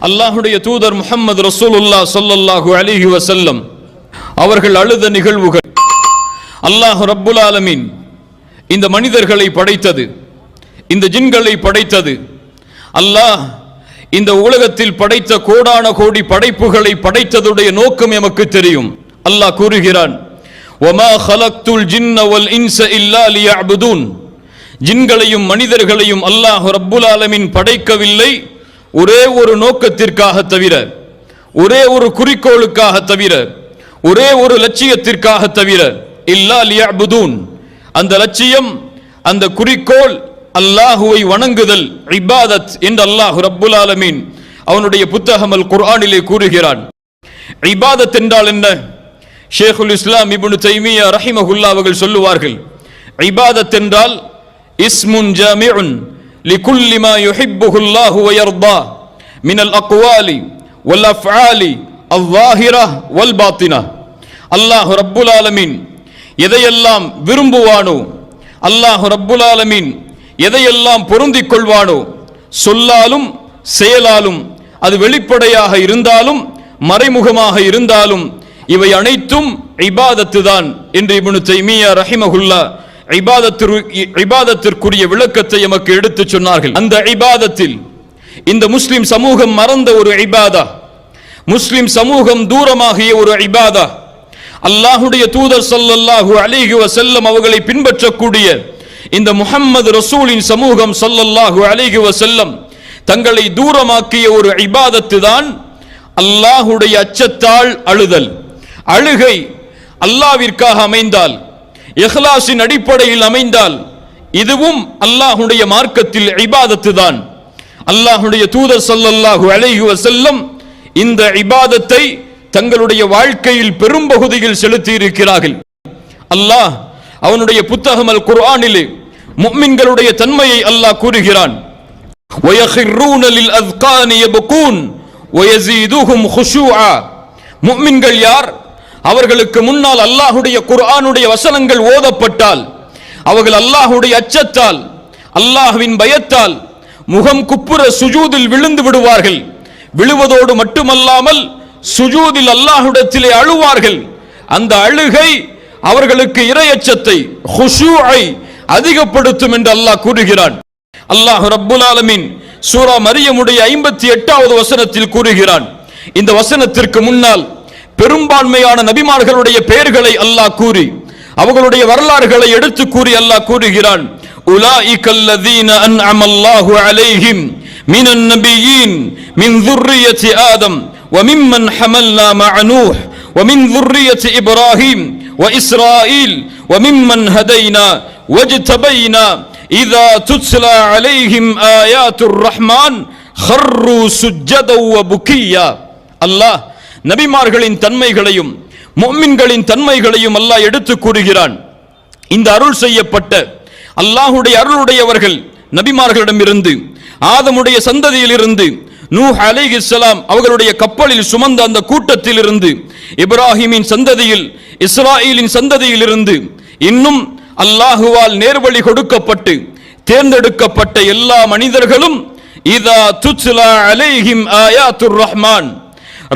அல்லாஹ்வுடைய தூதர் முஹம்மது ரசூலுல்லாஹ் ஸல்லல்லாஹு அலைஹி வஸல்லம் அவர்கள் அழுத நிகழ்வுகள். அல்லாஹ் ரப்புல் ஆலமீன் இந்த மனிதர்களை படைத்தது, இந்த ஜின்களை படைத்தது. அல்லாஹ் இந்த உலகத்தில் படைத்த கோடான கோடி படைப்புகளை படைத்ததுடைய நோக்கம் எமக்கு தெரியும். அல்லாஹ் கூறுகிறான், வமா ஹலக்துல் ஜின்ன வல் இன்ஸ இல்லா லியஅபுதூன். ஜின்களையும் மனிதர்களையும் அல்லாஹ் ரப்புல் ஆலமீன் படைக்கவில்லை ஒரே ஒரு நோக்கத்திற்காக தவிர, ஒரே ஒரு குறிக்கோளுக்காக தவிர, ஒரே ஒரு லட்சியத்திற்காக தவிர. இல்லா லியஅபுதூன், அந்த லட்சியம், அந்த குறிக்கோள் அல்லாஹுவை வணங்குதல், இபாதத் என்று அல்லாஹ் ரப்புல் ஆலமீன் அவனுடைய புத்தகம் அல் குர்ஆனிலே கூறுகிறான். இபாதத் என்றால் என்ன? ஷேகுல் இஸ்லாம் இப்னு தைமியா ரஹிமஹுல்லாஹ் அவர்கள் சொல்லுவார்கள், இபாதத் என்றால் இஸ்முன் ஜாமிஉன் லிகுல்லி மா யுஹிப்புஹுல்லாஹு வ யர்தா மினல் அக்வாலி வல் அஃஆலி அல்-ஸாஹிரா வல் பாத்தினா. அல்லாஹ் ரப்புல் ஆலமீன் எதையெல்லாம் விரும்புவானோ, அல்லாஹ் ரப்புல் ஆலமீன் எதையெல்லாம் பொருந்திக் கொள்வானோ, சொல்லாலும் செயலாலும், அது வெளிப்படையாக இருந்தாலும் மறைமுகமாக இருந்தாலும், இவை அனைத்தும் இபாதத்து தான் என்று இப்னு தைமியா ரஹிமஹுல்லாஹ் இபாதத்திற்குரிய விளக்கத்தை எமக்கு எடுத்துச் சொன்னார்கள். அந்த இபாதத்தில் இந்த முஸ்லிம் சமூகம் மறந்த ஒரு இபாதா, முஸ்லிம் சமூகம் தூரமாகிய ஒரு இபாதா, அல்லாஹ்வுடைய தூதர் ஸல்லல்லாஹு அலைஹி வஸல்லம் அவர்களை பின்பற்றக்கூடிய இந்த முஹம்மது ரசூலின் சமூகம் ஸல்லல்லாஹு அலைஹி வஸல்லம் தங்களை தூரமாக்கிய ஒரு இபாதத்து தான் அல்லாஹ்வுடைய அச்சத்தால் அழுதல். அழுகை அல்லாஹ்விற்காக அமைந்தால், இஹ்லாஸின் அடிப்படையில் அமைந்தால், இதுவும் அல்லாஹ்வுடைய மார்க்கத்தில் இபாதத்து தான். அல்லாஹ்வுடைய தூதர் ஸல்லல்லாஹு அலைஹி வஸல்லம் இந்த இபாதத்தை தங்களுடைய வாழ்க்கையில் பெரும்பகுதியில் செலுத்தி இருக்கிறார்கள். அல்லாஹ் அவனுடைய புத்தகம் அல் குர்ஆனிலே முஃமின்களுடைய தன்மையை அல்லாஹ் கூறுகிறான். வயഖிரூன லில் அஸ்கானி யப்கூன் வயஸீதுஹும் குஷூஆ. முஃமின்கள் யார்? அவர்களுக்கு முன்னால் அல்லாஹ்வுடைய குர்ஆனுடைய வசனங்கள் ஓதப்பட்டால் அவர்கள் அல்லாஹ்வுடைய அச்சத்தால், அல்லாஹ்வின் பயத்தால் முகம் குப்புற சுஜூதில் விழுந்து விடுவார்கள். விழுவதோடு மட்டுமல்லாமல் சுஜூதில் அல்லாஹ்விடத்திலே அழுவார்கள். அந்த அழுகை அவர்களுக்கு இறையச்சத்தை, குஷூஐ அதிகப்படுத்தும் என்று அல்லாஹ் கூறுகிறான். அல்லாஹ் ரப்புல் ஆலமீன் சூரா மரியமுடைய 58வது வசனத்தில் கூறுகிறான். இந்த வசனத்திற்கு முன்னால் பெரும்பான்மையான நபிமார்களுடைய பெயர்களை அல்லாஹ் கூறி அவர்களுடைய வரலாறுகளை எடுத்து கூறி அல்லாஹ் கூறுகிறான், உலாயிகல்லதீன அன்அமல்லாஹு அலைஹிம் மினன் நபியீன் மின் ذُرِّيَّةِ ஆதம் وممن حملنا مع نوح ومن ذُرِّيَّةِ إبراهيم وإسرائيل وممن هدينا واجتبينا إذا تتلى عليهم آيات الرحمن خروا سجدا وبكيا. அல்லாஹ் நபிமார்களின் தன்மைகளையும் முஃமின்களின் தன்மைகளையும் அல்லாஹ் எடுத்து கூறுகிறான். இந்த அருள் செய்யப்பட்ட அல்லாஹ்வுடைய அருளுடையவர்கள் நபிமார்களிடமிருந்து, ஆதமுடைய சந்ததியிலிருந்து, நூஹ் அலைஹிஸ்ஸலாம் அவர்களுடைய கப்பலில் சுமந்த அந்த கூட்டத்தில் இருந்து, இப்ராஹிமின் சந்ததியில், இஸ்ராயீலின் சந்ததியில் இருந்து, இன்னும் அல்லாஹுவால் நேர்வழி கொடுக்கப்பட்டு தேர்ந்தெடுக்கப்பட்ட எல்லா மனிதர்களும் இதா துத்லா அலைஹிம் ஆயாத்துர் ரஹ்மான்,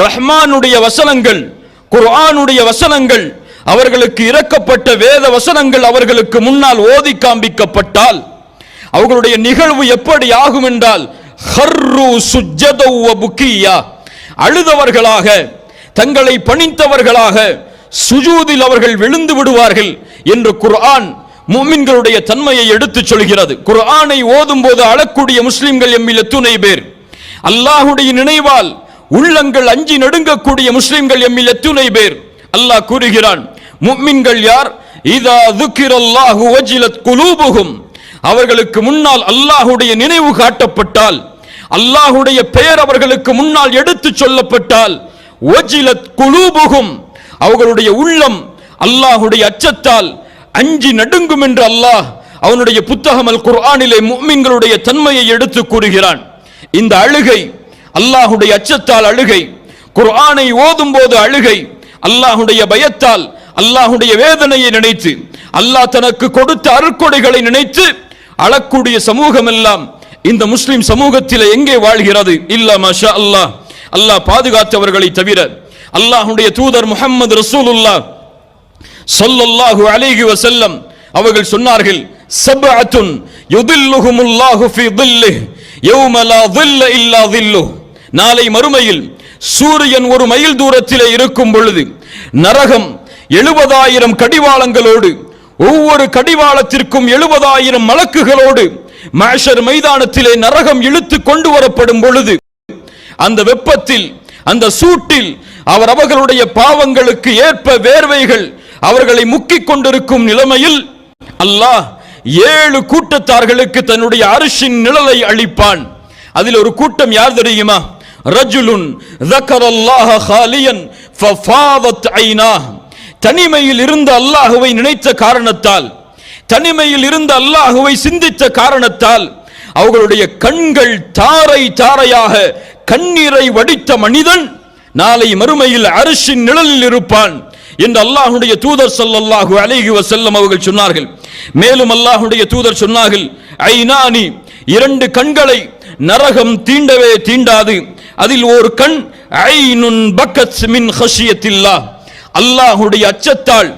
ரஹ்மானுடைய வசனங்கள், குர்ஆனுடைய வசனங்கள், அவர்களுக்கு இறக்கப்பட்ட வேத வசனங்கள் அவர்களுக்கு முன்னால் ஓதி காண்பிக்கப்பட்டால் அவர்களுடைய நிகழ்வு எப்படி ஆகும் என்றால், ஹர்ரு சுஜ்ஜதா வ புக்கியா, அழுதவர்களாக, தங்களை பணிந்தவர்களாக சுஜூதில் அவர்கள் விழுந்து விடுவார்கள் என்று குர்ஆன் முஃமின்களுடைய தன்மையை எடுத்துச் சொல்கிறது. குர்ஆனை ஓதும் போது அழக்கூடிய முஸ்லிம்கள் எம்மில் எத்துணை பேர்? அல்லாஹ்வுடைய நினைவால் உள்ளங்கள் அஞ்சி நடுங்கக்கூடிய முஸ்லிம்கள் எம்மில் எத்துணை பேர்? அல்லாஹ் கூறுகிறான், முஃமின்கள் யார்? இதா ذُكِرَல்லாஹு வஜிலத் குலூபுஹும், அவர்களுக்கு முன்னால் அல்லாஹ்வுடைய நினைவு காட்டப்பட்டால், அல்லாஹ்வுடைய பெயர் அவர்களுக்கு முன்னால் எடுத்துச் சொல்லப்பட்டால், வஜிலத் குலூபுஹும், அவர்களுடைய உள்ளம் அல்லாஹ்வுடைய அச்சத்தால் அஞ்சி நடுங்கும் என்று அல்லாஹ் அவனுடைய புத்தகம் அல் குர்ஆனிலே முஃமின்களுடைய தன்மையை எடுத்து கூறுகிறான். இந்த அழுகை அல்லாஹ்வுடைய அச்சத்தால் அழுகை, குர்ஆனை ஓதும் போது அழுகை, அல்லாஹ்வுடைய பயத்தால், அல்லாஹ்வுடைய வேதனையை நினைத்து, அல்லாஹ் தனக்கு கொடுத்த அருட்கொடைகளை நினைத்து அழக்கூடிய சமூகம் எல்லாம் இந்த முஸ்லிம் சமூகத்தில் எங்கே வாழ்கிறது? இல்லா மாஷா அல்லாஹ், அல்லாஹ் பாதுகாத்தவர்களை தவிர. அல்லாஹ்வுடைய தூதர் முஹம்மது ரசூலுல்லாஹ் ஸல்லல்லாஹு அலைஹி வஸல்லம் அவர்கள் சொன்னார்கள், சப்அத்துன் யுதில்லுஹுமுல்லாஹு ஃபீ தில்லிஹ் யௌம லா தில்ல இல்லா தில்லுஹ். நாளை மறுமையில் சூரியன் ஒரு மைல் தூரத்திலே இருக்கும் பொழுது நரகம் 70,000 கடிவாளங்களோடு, ஒவ்வொரு கடிவாளத்திற்கும் 70,000 மலக்குகளோடு மஹ்ஷர் மைதானத்திலே நரகம் இழுத்து கொண்டு வரப்படும் பொழுது, அந்த வெப்பத்தில், அந்த சூட்டில் அவர்களுடைய பாவங்களுக்கு ஏற்ப வேர்வைகள் அவர்களை முக்கிக் கொண்டிருக்கும் நிலைமையில் அல்லாஹ் 7 கூட்டத்தார்களுக்கு தன்னுடைய அர்ஷின் நிழலை அளிப்பான். அதில் ஒரு கூட்டம் யார் தெரியுமா? ரஜுலுன் ذكرல்லாஹ خاليا ففاضت عيناه. தனிமையில் இருந்த அல்லாஹ்வை நினைத்த காரணத்தால், தனிமையில் இருந்த அல்லாஹ்வை சிந்தித்த காரணத்தால் அவர்களுடைய கண்கள் தாரை தாரையாக கண்ணீரை வடித்த மனிதன் நாளை மறுமையில் அர்ஷின் நிழலில் இருப்பான் என்று அல்லாஹ்வுடைய தூதர் ஸல்லல்லாஹு அலைஹி வஸல்லம் அவர்கள் சொன்னார்கள். மேலும் அல்லாஹ்வுடைய தூதர் சொன்னார்கள், ஐனானி, 2 கண்களை நரகம் தீண்டவே தீண்டாது. அதில் ஒரு கண் ஐனுன் பக்கத் மின் ஹஷியத்தில்லாஹ், அல்லாஹ்வுடைய அச்சத்தால்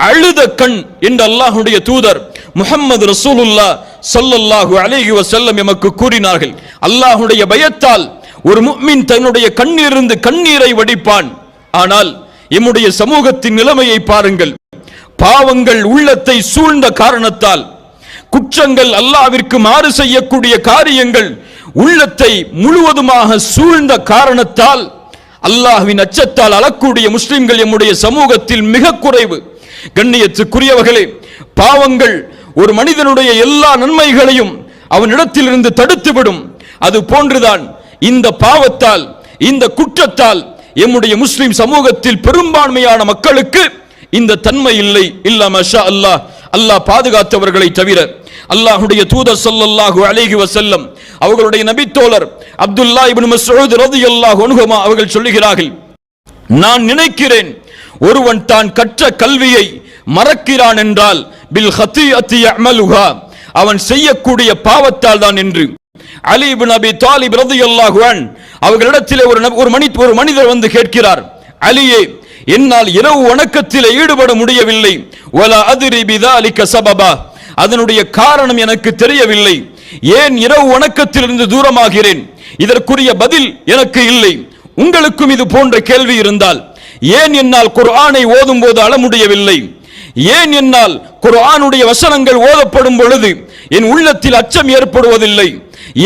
அழுத கண் என்று அல்லாஹ்வுடைய தூதர் முஹம்மது ரசூலுல்லாஹ் ஸல்லல்லாஹு அலைஹி வஸல்லம் எமக்கு கூறினார்கள். அல்லாஹ்வுடைய பயத்தால் ஒரு முஃமின் தன்னுடைய கண்ணிலிருந்து கண்ணீரை வடிப்பான். ஆனால் எம்முடைய சமூகத்தின் நிலைமையை பாருங்கள். பாவங்கள் உள்ளத்தை சூழ்ந்த காரணத்தால், குற்றங்கள், அல்லாஹ்விற்கு மாறு செய்யக்கூடிய காரியங்கள் உள்ளத்தை முழுவதுமாக சூழ்ந்த காரணத்தால் அல்லாஹ்வின் அச்சத்தால் அழக்கூடிய முஸ்லிம்கள் எம்முடைய சமூகத்தில் மிக குறைவு. கண்ணியத்துக்குரியவர்களே, பாவங்கள் ஒரு மனிதனுடைய எல்லா நன்மைகளையும் அவனிடத்திலிருந்து தடுத்துவிடும். அது போன்றுதான் இந்த பாவத்தால், இந்த குற்றத்தால் எம்முடைய முஸ்லிம் சமூகத்தில் பெரும்பான்மையான மக்களுக்கு இந்த தன்மை இல்லை. இல்லா மாஷா அல்லாஹ், அல்லாஹ் பாதுகாத்தவர்களை தவிர. அல்லாஹ்வுடைய தூதர் ஸல்லல்லாஹு அலைஹி வஸல்லம் அவர்களுடைய நபித்தோழர் அப்துல்லா இப்னு மஸ்ஊத் ரலியல்லாஹு அன்ஹு அவர்கள் சொல்லுகிறார்கள், நான் நினைக்கிறேன் ஒருவன் தான் கற்ற கல்வியை மறக்கிறான் என்றால் பில் ஹதீஅத்தி யஅமலுஹா, அவன் செய்யக்கூடிய பாவத்தால் தான் என்று. அலி இப்னு அபி தாலிப் ரலியல்லாஹு அன்ஹு அவர்களிடத்திலே ஒரு மனிதர் வந்து கேட்கிறார், அலியே, என்னால் இரவு வணக்கத்தில் ஈடுபட முடியவில்லை. வலா அத்ரி பிதாலிக சபபா, அதனுடைய காரணம் எனக்கு தெரியவில்லை. ஏன் இரவு வணக்கத்திலிருந்து தூரமாகிறேன்? இதற்குரிய பதில் எனக்கு இல்லை. உங்களுக்கும் இது போன்ற கேள்வி இருந்தால், ஏன் என்னால் குர்ஆனை ஓதும் போது அழ முடியவில்லை? ஏன் என்னால் குர்ஆனுடைய வசனங்கள் ஓதப்படும் பொழுது என் உள்ளத்தில் அச்சம் ஏற்படுவதில்லை?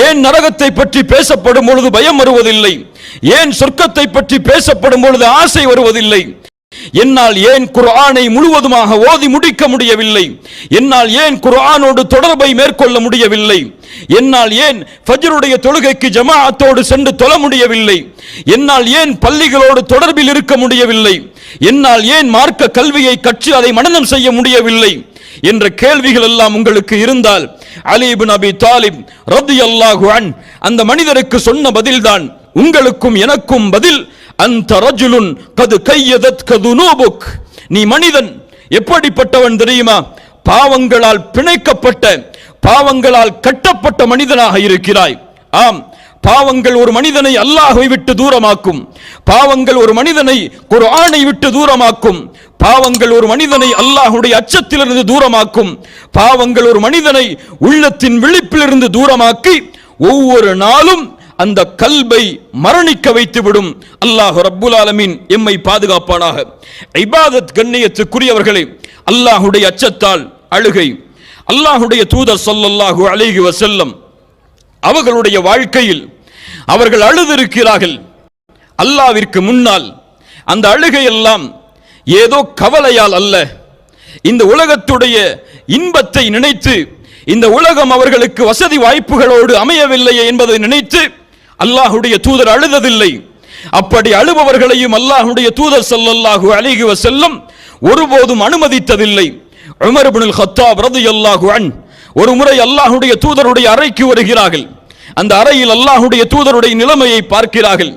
ஏன் நரகத்தை பற்றி பேசப்படும் பொழுது பயம் வருவதில்லை? ஏன் சொர்க்கத்தை பற்றி பேசப்படும் பொழுது ஆசை வருவதில்லை? என்னால் ஏன் குர்ஆனை முழுவதுமாக ஓதி முடிக்க முடியவில்லை? என்னால் ஏன் குர்ஆனோடு தொடர்பை மேற்கொள்ள முடியவில்லை? என்னால் ஏன் ஃபஜ்ருடைய தொழுகைக்கு ஜமாஅத்தோடு சென்று தொழ முடியவில்லை? என்னால் ஏன் பள்ளிகளோடு தொடர்பில் இருக்க முடியவில்லை? என்னால் ஏன் மார்க்க கல்வியை கற்று அதை மனனம் செய்ய முடியவில்லை என்ற கேள்விகள் எல்லாம் உங்களுக்கு இருந்தால், அலி இப்னு அபி தாலிப் ரலியல்லாஹு அன்ஹு அந்த மனிதருக்கு சொன்ன பதில்தான் உங்களுக்கும் எனக்கும் பதில். அந்த ரஜுலுன் கது கையதத் கதுனூபுக், நீ மனிதன் எப்படிப்பட்டவன் தெரியுமா? பாவங்களால் பிணைக்கப்பட்ட, பாவங்களால் கட்டப்பட்ட மனிதனாக இருக்கிறாய். ஆம், பாவங்கள் ஒரு மனிதனை அல்லாஹ்வை விட்டு தூரமாக்கும். பாவங்கள் ஒரு மனிதனை குர்ஆனை விட்டு தூரமாக்கும். பாவங்கள் ஒரு மனிதனை அல்லாஹ்வுடைய அச்சத்திலிருந்து தூரமாக்கும். பாவங்கள் ஒரு மனிதனை உள்ளத்தின் விழிப்பிலிருந்து தூரமாக்கி ஒவ்வொரு நாளும் அந்த கல்பை மரணிக்க வைத்துவிடும். அல்லாஹ் ரப்புல் ஆலமீன் எம்மை பாதுகாப்பானாக. இபாதத் கண்ணியத்துக்குரியவர்களே, அல்லாஹ்வுடைய அச்சத்தால் அழுகை. அல்லாஹ்வுடைய தூதர் ஸல்லல்லாஹு அலைஹி வஸல்லம் அவர்களுடைய வாழ்க்கையில் அவர்கள் அழுதிருக்கிறார்கள். அல்லாஹ்விற்கு முன்னால் அந்த அழுகையெல்லாம் ஏதோ கவலையால் அல்ல, இந்த உலகத்துடைய இன்பத்தை நினைத்து, இந்த உலகம் அவர்களுக்கு வசதி வாய்ப்புகளோடு அமையவில்லையே என்பதை நினைத்து அல்லாஹ்வுடைய தூதர் அழுததில்லை. அப்படி அழுபவர்களையும் அல்லாஹ்வுடைய தூதர் ஸல்லல்லாஹு அலைஹி வஸல்லம் ஒருபோதும் அனுமதித்ததில்லை. உமர் இப்னுல் கத்தாப் ரலியல்லாஹு அன்ஹு ஒரு முறை அல்லாஹ்வுடைய தூதருடைய அறைக்கு வருகிறார்கள். அந்த அறையில் அல்லாஹ்வுடைய தூதருடைய நிலைமையை பார்க்கிறார்கள்.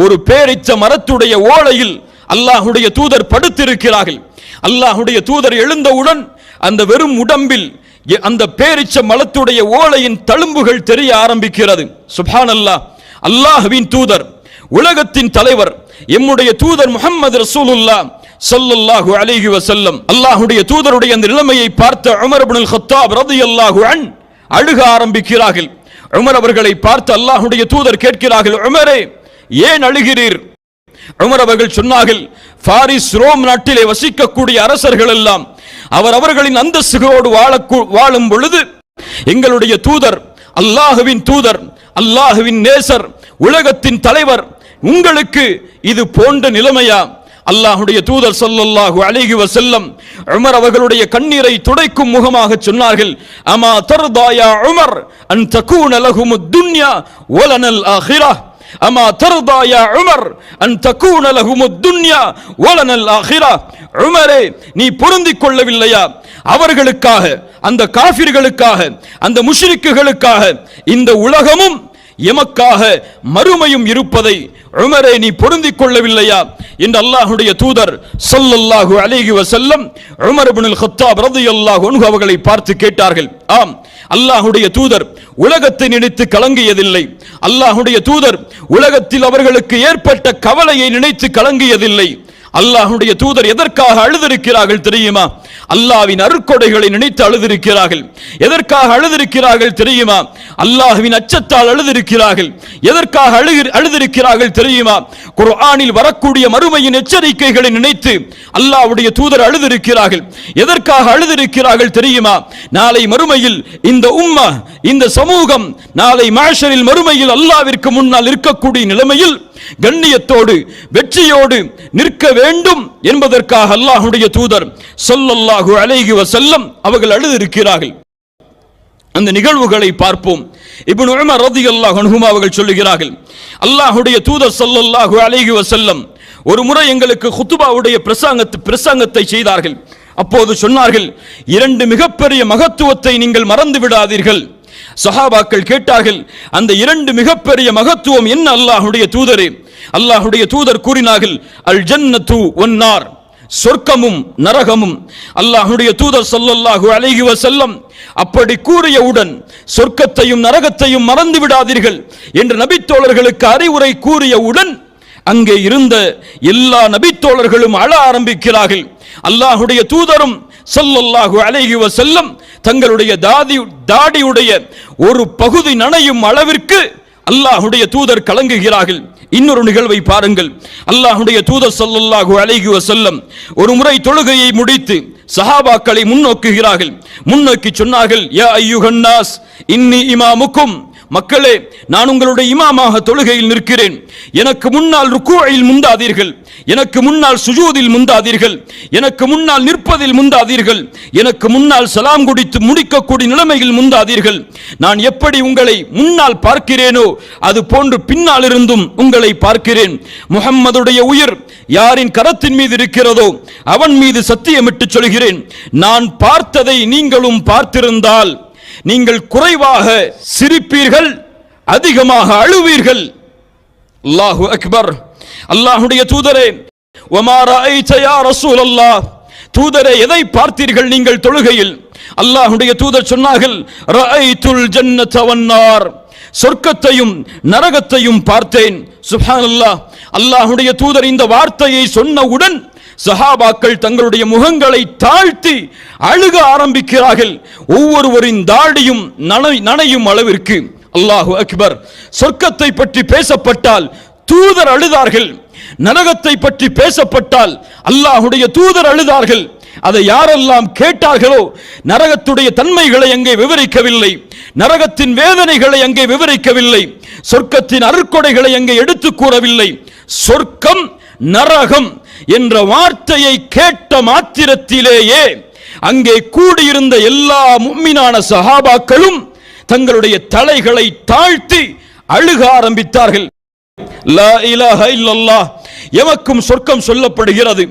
ஒரு பேரிச்ச மரத்துடைய ஓலையில் அல்லாஹ்வுடைய தூதர் படுத்திருக்கிறார்கள். அல்லாஹ்வுடைய தூதர் எழுந்தவுடன் அந்த வெறும் உடம்பில் அந்த பேரிச்ச மலத்துடைய ஓலையின் தழும்புகள் தெரிய ஆரம்பிக்கிறது. சுப்ஹானல்லாஹ். அல்லாஹ்வின் தூதர், உலகத்தின் தலைவர், எம்முடைய தூதர் முஹம்மது ரசூலுல்லாஹ் ஸல்லல்லாஹு அலைஹி வஸல்லம், அல்லாஹ்வுடைய தூதருடைய அந்த நிலைமையை பார்த்த உமர் இப்னுல் கத்தாப் ரலியல்லாஹு அன் அழுக ஆரம்பிக்கிறார்கள். உமர் அவர்களை பார்த்து அல்லாஹ்வுடைய தூதர் கேட்கிறார்கள், உமரே ஏன் அழுகிறீர்? உமர் அவர்கள் சொன்னார்கள், பாரிஸ் ரோம் நாட்டிலே வசிக்கக்கூடிய அரசர்கள் எல்லாம் அவர்களின் அந்தஸ்துகளோடு வாழும் பொழுது எங்களுடைய தூதர், அல்லாஹ்வின் தூதர், அல்லாஹ்வின் நேசர், உலகத்தின் தலைவர், உங்களுக்கு இது போன்ற நிலைமையா? அல்லாஹ்வுடைய தூதர் ஸல்லல்லாஹு அலைஹி வஸல்லம் உமர் அவர்களுடைய கண்ணீரை துடைக்கும் முகமாக சொன்னார்கள், அமா தர்தா யா உமர் அன் தகூன லஹுமுத் துன்யா வலனல் ஆகிரஹ். அமா தர்தா யா உமர் அன் தகூன லஹுமுத் துன்யா வலனல் ஆகிரஹ். உமரே, நீ பொருந்திக் கொள்ளவில்லையா? அவர்களுக்காக, அந்த காஃபிர்களுக்காக, அந்த முஷ்ரிக்குகளுக்காக இந்த உலகமும் எமக்காக மறுமையும் இருப்பதை உமரே நீ பொருந்திக் கொள்ளவில்லையா என்று அல்லாஹ்வுடைய தூதர் ஸல்லல்லாஹு அலைஹி வஸல்லம் உமர் இப்னுல் கத்தாப் ரலியல்லாஹு அன்ஹு அவர்களை பார்த்து கேட்டார்கள். ஆம், அல்லாஹ்வுடைய தூதர் உலகத்தை நினைத்து கலங்கியதில்லை. அல்லாஹ்வுடைய தூதர் உலகத்தில் அவர்களுக்கு ஏற்பட்ட கவலையை நினைத்து கலங்கியதில்லை. அல்லாஹ்வுடைய தூதர் எதற்காக அழுதிருக்கிறார்கள் தெரியுமா? அல்லாஹ்வின் அருட்கொடைகளை நினைத்து அழுதிருக்கிறார்கள். எதற்காக அழுதிருக்கிறார்கள் தெரியுமா? அல்லாஹ்வின் அச்சத்தால் அழுதிருக்கிறார்கள். எதற்காக அழுதிருக்கிறார்கள் தெரியுமா? குர்ஆனில் வரக்கூடிய மறுமையின் எச்சரிக்கைகளை நினைத்து அல்லாஹ்வுடைய தூதர் அழுதிருக்கிறார்கள். எதற்காக அழுதிருக்கிறார்கள் தெரியுமா? நாளை மறுமையில் இந்த உம்மா, இந்த சமூகம் நாளை மஹ்ஷரில் மறுமையில் அல்லாஹ்விற்கு முன்னால் இருக்கக்கூடிய நிலைமையில் கண்ணியத்தோடு வெற்றியோடு நிற்க வேண்டும் என்பதற்காக அல்லாஹ்வுடைய தூதர் ஸல்லல்லாஹு அலைஹி வஸல்லம் அவர்கள் அழுதிருக்கிறார்கள். அந்த நிகழ்வுகளை பார்ப்போம். இப்னு உமர் ரலியல்லாஹு அன்ஹுமா அவர்கள் சொல்லுகிறார்கள், அல்லாஹ்வுடைய தூதர் ஸல்லல்லாஹு அலைஹி வஸல்லம் ஒரு முறை எங்களுக்கு குத்பாவுடைய பிரசங்கத்தை செய்தார்கள். அப்போது சொன்னார்கள், இரண்டு மிகப்பெரிய மகத்துவத்தை நீங்கள் மறந்து விடாதீர்கள். சஹாபாக்கள் கேட்டார்கள், அந்த இரண்டு மிகப்பெரிய மகத்துவம் என்ன அல்லாஹ்வுடைய தூதரே? அல்லாஹ்வுடைய தூதர் கூறினார்கள், அல் ஜன்னத்து வன்னார், சொர்க்கமும் நரகமும். அல்லாஹ்வுடைய தூதர் ஸல்லல்லாஹு அலைஹி வஸல்லம் அப்படி கூறியவுடன் சொர்க்கத்தையும் நரகத்தையும் மறந்து விடாதீர்கள் என்று நபித்தோழர்களுக்கு அறிவுரை கூறியவுடன் அங்கே இருந்த எல்லா நபித்தோழர்களும் அழ ஆரம்பிக்கிறார்கள். அல்லாஹ்வுடைய தூதரும் ஸல்லல்லாஹு அலைஹி வஸல்லம் தங்களுடைய தாடியுடைய ஒரு பகுதி நனையும் அளவிற்கு அல்லாஹ்வுடைய தூதர் கலங்குகிறார்கள். இன்னொரு நிகழ்வை பாருங்கள். அல்லாஹ்வுடைய தூதர் ஸல்லல்லாஹு அலைஹி வஸல்லம் ஒரு முறை தொழுகையை முடித்து சஹாபாக்களை முன்னோக்குகிறார்கள். முன்னோக்கி சொன்னார்கள், யா அய்யுஹன் நாஸ் இன்னி இமாமுக்கும், மக்களே, நான் உங்களுடைய இமாமாக தொழுகையில் நிற்கிறேன். எனக்கு முன்னால் ருக்கூஇல் முந்தாதீர்கள், எனக்கு முன்னால் சுஜூதில் முந்தாதீர்கள், எனக்கு முன்னால் நிற்பதில் முந்தாதீர்கள், எனக்கு முன்னால் சலாம் குடித்து முடிக்கக்கூடிய நிலைமையில் முந்தாதீர்கள். நான் எப்படி உங்களை முன்னால் பார்க்கிறேனோ அது போன்று பின்னால் இருந்தும் உங்களை பார்க்கிறேன். முஹம்மதுடைய உயிர் யாரின் கரத்தின் மீது இருக்கிறதோ அவன் மீது சத்தியமிட்டு சொல்கிறேன், நான் பார்த்ததை நீங்களும் பார்த்திருந்தால் நீங்கள் குறைவாக சிரிப்பீர்கள், அதிகமாக அழுவீர்கள். அல்லாஹு அக்பர். அல்லாஹ்வுடைய தூதரே, வமா ரஅய்த யா ரசூலல்லாஹ், தூதரே எதை பார்த்தீர்கள் நீங்கள் தொழுகையில்? அல்லாஹ்வுடைய தூதர் சொன்னார்கள், ரஅய்துல் ஜன்னத வன்னார், சொர்க்கத்தையும் நரகத்தையும் பார்த்தேன். சுப்ஹானல்லாஹ். அல்லாஹ்வுடைய தூதர் இந்த வார்த்தையை சொன்னவுடன் சஹாபாக்கள் தங்களுடைய முகங்களை தாழ்த்தி அழுக ஆரம்பிக்கிறார்கள். ஒவ்வொருவரின் தாடியும் நனையும் அளவிற்கு. அல்லாஹு அக்பர். சொர்க்கத்தை பற்றி பேசப்பட்டால் தூதர் அழுதார்கள், நரகத்தை பற்றி பேசப்பட்டால் அல்லாஹ்வுடைய தூதர் அழுதார்கள். அதை யாரெல்லாம் கேட்டார்களோ நரகத்துடைய தன்மைகளை அங்கே விவரிக்கவில்லை, நரகத்தின் வேதனைகளை அங்கே விவரிக்கவில்லை, சொர்க்கத்தின் அருட்கொடைகளை அங்கே எடுத்து கூறவில்லை. சொர்க்கம் நரகம் என்ற வார்த்தையை கேட்ட மாத்திரத்திலேயே அங்கே கூடியிருந்த எல்லா முஃமினான சஹாபாக்களும் தங்களுடைய தலைகளை தாழ்த்தி அழுக ஆரம்பித்தார்கள். லா இலாஹ இல்லல்லாஹ், எமக்கும் சொர்க்கம் சொல்லப்படுகிறது.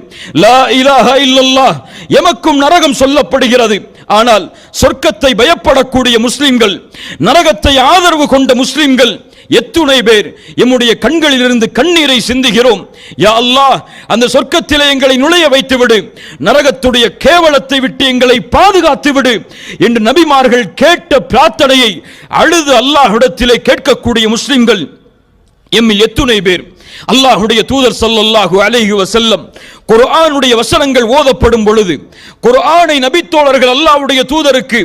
லா இலாஹ இல்லல்லாஹ், எமக்கும் நரகம் சொல்லப்படுகிறது. ஆனால் சொர்க்கத்தை பயப்படக்கூடிய முஸ்லிம்கள், நரகத்தை ஆதரவு கொண்ட முஸ்லிம்கள் எத்துணை பேர் எம்முடைய கண்களில் இருந்து கண்ணீரை சிந்துகிறோம். யா அல்லாஹ், அந்த சொர்க்கத்திலே எங்களை நுழைய வைத்து விடு, நரகத்துடைய கேவலத்தை விட்டு எங்களை பாதுகாத்து விடு என்று நபிமார்கள் கேட்ட பிரார்த்தனையை அழுது அல்லாஹ்விடத்திலே கேட்கக்கூடிய முஸ்லிம்கள் எம்மில் எத்துணை பேர்? அல்லாஹ்வுடைய தூதர் ஸல்லல்லாஹு அலைஹி வஸல்லம் குர்ஆனுடைய வசனங்கள் ஓதப்படும் பொழுது, குர்ஆனை நபித்தோழர்கள் அல்லாஹ்வுடைய தூதருக்கு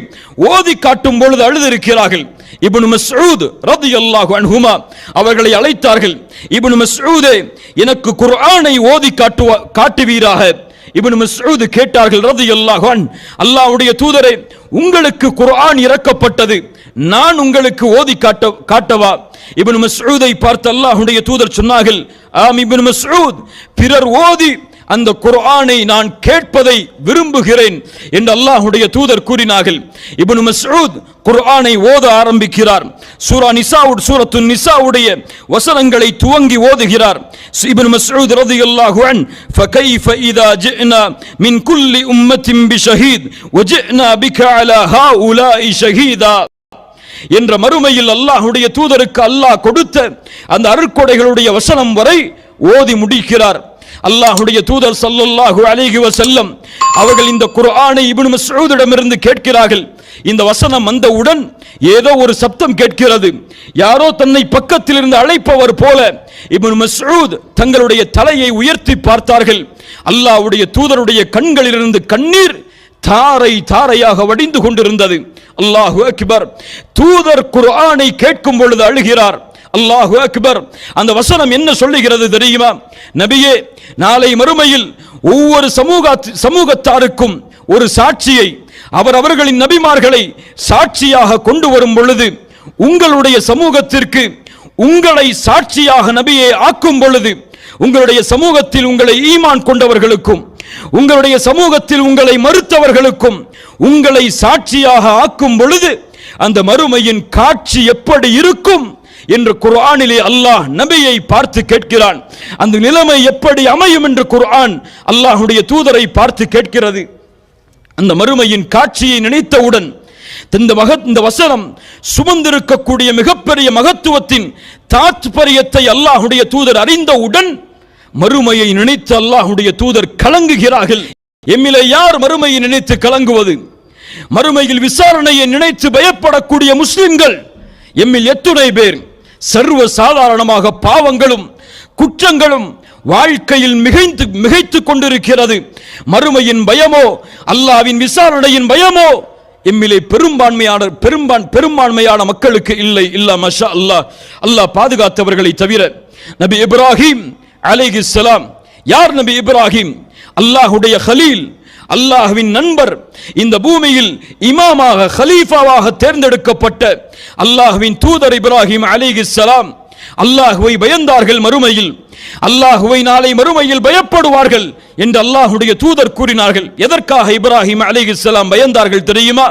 ஓதி காட்டும் பொழுது அழுதிருக்கிறார்கள். இப்னு மஸ்ஊத் ரலியல்லாஹு அன்ஹுமா அவர்களை அழைத்தார்கள். இப்னு மஸ்ஊதே, எனக்கு குர்ஆனை ஓதி காட்டுவீராக. இப்னு மஸ்ஊத் கேட்டார்கள் ரலியல்லாஹு அன்ஹு, அல்லாஹ்வுடைய தூதரே, உங்களுக்கு குர்ஆன் இறக்கப்பட்டது, நான் உங்களுக்கு ஓதி காட்டவா? இப்னு மஸ்ஊதை பார்த்து அல்லாஹ்வுடைய தூதர் சொன்னார்கள், ஆம் இப்னு மஸ்ஊத், பிறர் ஓதி அந்த குர்ஆனை நான் கேட்பதை விரும்புகிறேன் என்று அல்லாஹ்வுடைய தூதர் கூறினார்கள். இப்னு மஸ்ஊத் குர்ஆனை ஓத ஆரம்பிக்கிறார். சூரத்து நிசாவுடைய வசனங்களை துவங்கி ஓதுகிறார். இப்னு மஸ்ஊத் ரலியல்லாஹு அன்ஹு, ஃபகைஃப இதா ஜினா மின் குல்லி உம்மத்தின் பிஷஹீத் வஜினா பிக அலா ஹாஉலாஇ ஷஹீதா என்ற மறுமையில் அல்லாஹ்வுடைய தூதருக்கு அல்லாஹ் கொடுத்த அந்த அருட்கொடைகளுடைய வசனம் வரை ஓதி முடிக்கிறார். அல்லாஹ்வுடைய தூதர் ஸல்லல்லாஹு அலைஹி வஸல்லம் அவர்கள் இந்த குர்ஆனை இப்னு மஸ்ஊதிடமிருந்து கேட்கிறார்கள். இந்த வசனம் வந்தவுடன் ஏதோ ஒரு சப்தம் கேட்கிறது. யாரோ தன்னை பக்கத்தில் இருந்து அழைப்பவர் போல இப்னு மஸ்ஊத் தங்களுடைய தலையை உயர்த்தி பார்த்தார்கள். அல்லாஹ்வுடைய தூதருடைய கண்களிலிருந்து கண்ணீர் தாரை தாரையாக வடிந்து கொண்டிருந்தது. அல்லாஹு அக்பர். தூதர் குர்ஆனை கேட்கும் பொழுது அழுகிறார். அல்லாஹு அக்பர். அந்த வசனம் என்ன சொல்லுகிறது தெரியுமா? நபியே, நாளை மறுமையில் ஒவ்வொரு சமூகத்தாருக்கும் ஒரு சாட்சியை அவர்களின் நபிமார்களை சாட்சியாக கொண்டு வரும் பொழுது, உங்களுடைய சமூகத்திற்கு உங்களை சாட்சியாக நபியை ஆக்கும் பொழுது, உங்களுடைய சமூகத்தில் உங்களை ஈமான் கொண்டவர்களுக்கும் உங்களுடைய சமூகத்தில் உங்களை மறுத்தவர்களுக்கும் உங்களை சாட்சியாக ஆக்கும் பொழுது அந்த மறுமையின் காட்சி எப்படி இருக்கும் என்று குர்ஆனிலே அல்லாஹ் நபியை பார்த்து கேட்கிறான். அந்த நிலைமை எப்படி அமையும் என்று குர்ஆன் அல்லாஹ்வுடைய தூதரை பார்த்து கேட்கிறது. அந்த மறுமையின் காட்சியை நினைத்தவுடன் இந்த வசனம் சுமந்திருக்கக்கூடிய மிகப்பெரிய மகத்துவத்தின் தாத்பரியத்தை அல்லாஹ்வுடைய தூதர் அறிந்தவுடன் மறுமையை நினைத்து அல்லாஹ்வுடைய தூதர் கலங்குகிறார்கள். எம்மிலே யார் மறுமையை நினைத்து கலங்குவது? மறுமையில் விசாரணையை நினைத்து பயப்படக்கூடிய முஸ்லிம்கள் எம்மில் எத்துணை பேர்? சர்வ சாதாரணமாக பாவங்களும் குற்றங்களும் வாழ்க்கையில் மிகைத்துக் கொண்டிருக்கிறது. மறுமையின் பயமோ அல்லாஹ்வின் விசாரணையின் பயமோ எம்மிலே பெரும்பான்மையான மக்களுக்கு இல்லை. இல்லா மஷா அல்லாஹ், அல்லாஹ் பாதுகாத்தவர்களை தவிர. நபி இப்ராஹிம் அலைஹிஸ்ஸலாம். யார் நபி இப்ராஹிம்? அல்லாஹ்வுடைய கலீல், அல்லாஹ்வின் நண்பர். இந்த பூமியில் இமாமாக கலீஃபாவாக தேர்ந்தெடுக்கப்பட்ட அல்லாஹ்வின் தூதர் இப்ராஹிம் அலைஹிஸ்ஸலாம் அல்லாஹ்வை பயந்தார்கள். மறுமையில் அல்லாஹ்வை நாளை மறுமையில் பயப்படுவார்கள் என்று அல்லாஹ்வுடைய தூதர் கூறினார்கள். எதற்காக இப்ராஹிம் அலைஹிஸ்ஸலாம் பயந்தார்கள் தெரியுமா?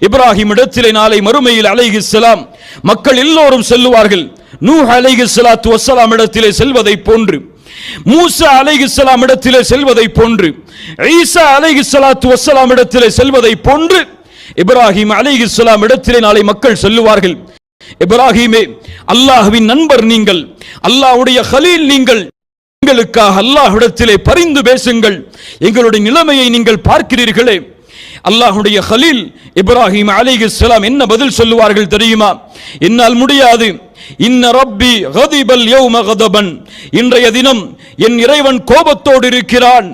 இப்ராஹிம் இடத்திலே நாளை மறுமையில் அலைஹிஸ்ஸலாம் மக்கள் எல்லோரும் செல்லுவார்கள். நூஹ் அலைஹிஸ்ஸலாத்து வஸ்ஸலாம் இடத்திலே செல்வதை போன்று, மூசா அலைஹிஸ்ஸலாம் இடத்திலே செல்வதை போன்று, ஈசா அலைஹிஸ்ஸலாத்து வஸ்ஸலாம் இடத்திலே செல்வதை போன்று இப்ராஹிம் அலைஹிஸ்ஸலாம் இடத்திலே நாளை மக்கள் செல்லுவார்கள். இப்ராஹிமே, அல்லாஹ்வின் நண்பர் நீங்கள், அல்லாஹ்வுடைய கலீல் நீங்கள், எங்களுக்காக அல்லாஹ்விடத்திலே பரிந்து பேசுங்கள், எங்களுடைய நிலைமையை நீங்கள் பார்க்கிறீர்களே. அல்லாஹ்வுடைய கலீல் இப்ராஹிம் அலைஹிஸ்ஸலாம் என்ன பதில் சொல்லுவார்கள் தெரியுமா? என்னால் முடியாது. இன்ன ரப்பி கதிபல் யௌம கதபன். இன்றைய தினம் என் இறைவன் கோபத்தோடு இருக்கிறான்.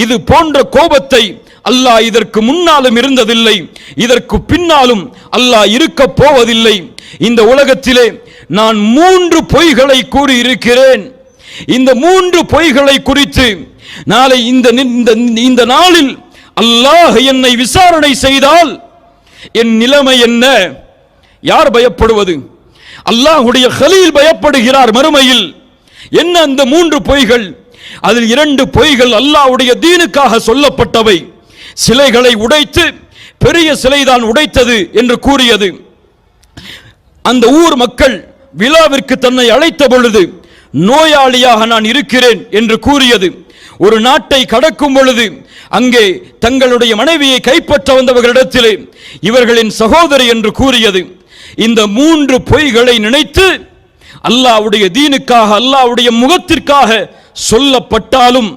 இது போன்ற கோபத்தை அல்லாஹ் இதற்கு முன்னாலும் இருந்ததில்லை, இதற்கு பின்னாலும் அல்லாஹ் இருக்க போவதில்லை. இந்த உலகத்திலே நான் 3 பொய்களை கூறி இருக்கிறேன். இந்த 3 பொய்களை குறித்து நாளை இந்த நாளில் அல்லாஹ் என்னை விசாரணை செய்தால் என் நிலைமை என்ன? யார் பயப்படுவது? அல்லாஹ்வுடைய கலீல் பயப்படுகிறார் மறுமையில். என்ன அந்த 3 பொய்கள்? அதில் 2 பொய்கள் அல்லாஹ்வுடைய தீனுக்காக சொல்லப்பட்டவை. சிலைகளை உடைத்து பெரிய சிலைதான் உடைத்தது என்று கூறியது. அந்த ஊர் மக்கள் விழாவிற்கு தன்னை அழைத்த பொழுது நோயாளியாக நான் இருக்கிறேன் என்று கூறியது. ஒரு நாட்டை கடக்கும் பொழுது அங்கே தங்களுடைய மனைவியை கைப்பற்ற வந்தவர்களிடத்திலே இவர்களின் சகோதரி என்று கூறியது. இந்த 3 பொய்களை நினைத்து அல்லாஹ்வுடைய தீனுக்காக, அல்லாஹ்வுடைய முகத்திற்காக சொல்லப்பட்டாலும்